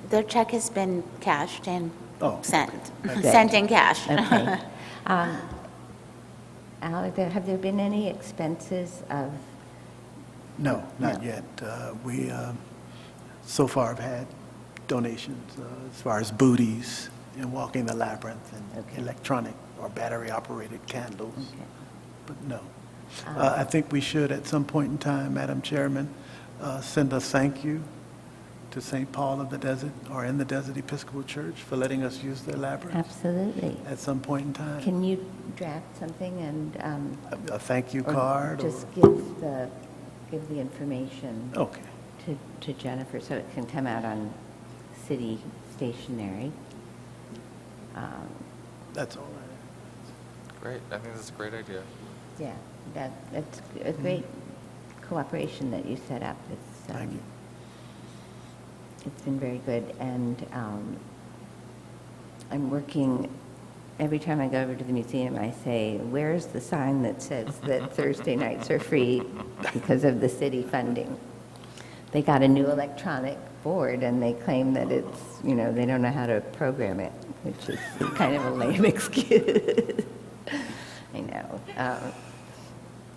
Their check has been cashed and Oh, sent, okay. sent in cash. Okay. Al, have there been any expenses of, No, not No. yet. We so far have had donations as far as booties and walking the labyrinth and Okay. electronic or battery-operated candles, okay. but no. I think we should, at some point in time, Madam Chairman, send a thank you to St. Paul of the Desert or in the Desert Episcopal Church for letting us use their labyrinth Absolutely. at some point in time. Can you draft something and? A thank you or card? Just or- give the information Okay. to Jennifer so it can come out on city stationery. That's all Great, I think that's a great idea. Yeah, That's a great cooperation that you set up. Thank you. It's been very good, and I'm working, every time I go over to the museum, I say, where's the sign that says that Thursday nights are free because of the city funding? They got a new electronic board, and they claim that it's, they don't know how to program it, which is kind of a lame excuse. I know.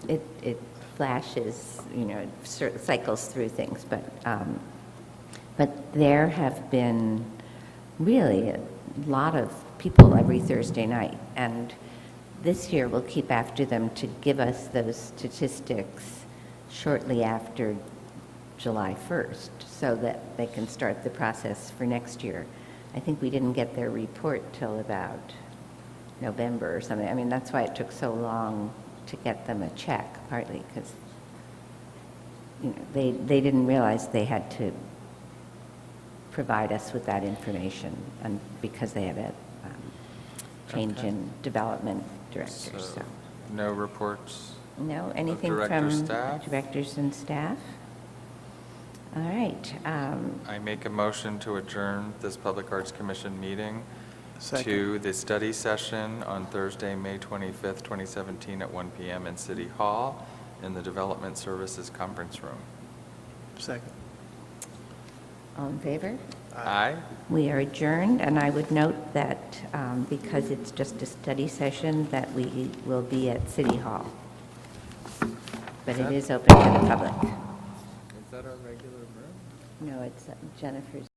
It flashes, it cycles through things, but there have been really a lot of people every Thursday night, and this year we'll keep after them to give us those statistics shortly after July 1st, so that they can start the process for next year. I think we didn't get their report till about November or something. I mean, that's why it took so long to get them a check, partly because they didn't realize they had to provide us with that information, and because they had a change in development director. So no reports? No, anything director, from staff? directors and staff? All right. I make a motion to adjourn this Public Arts Commission meeting Second. to the study session on Thursday, May 25th, 2017 at 1 p.m. in City Hall in the Development Services Conference Room. Second. All in favor? Aye. We are adjourned, and I would note that because it's just a study session, that we will be at City Hall. But it is open to the public. Is that our regular room? No, it's Jennifer's.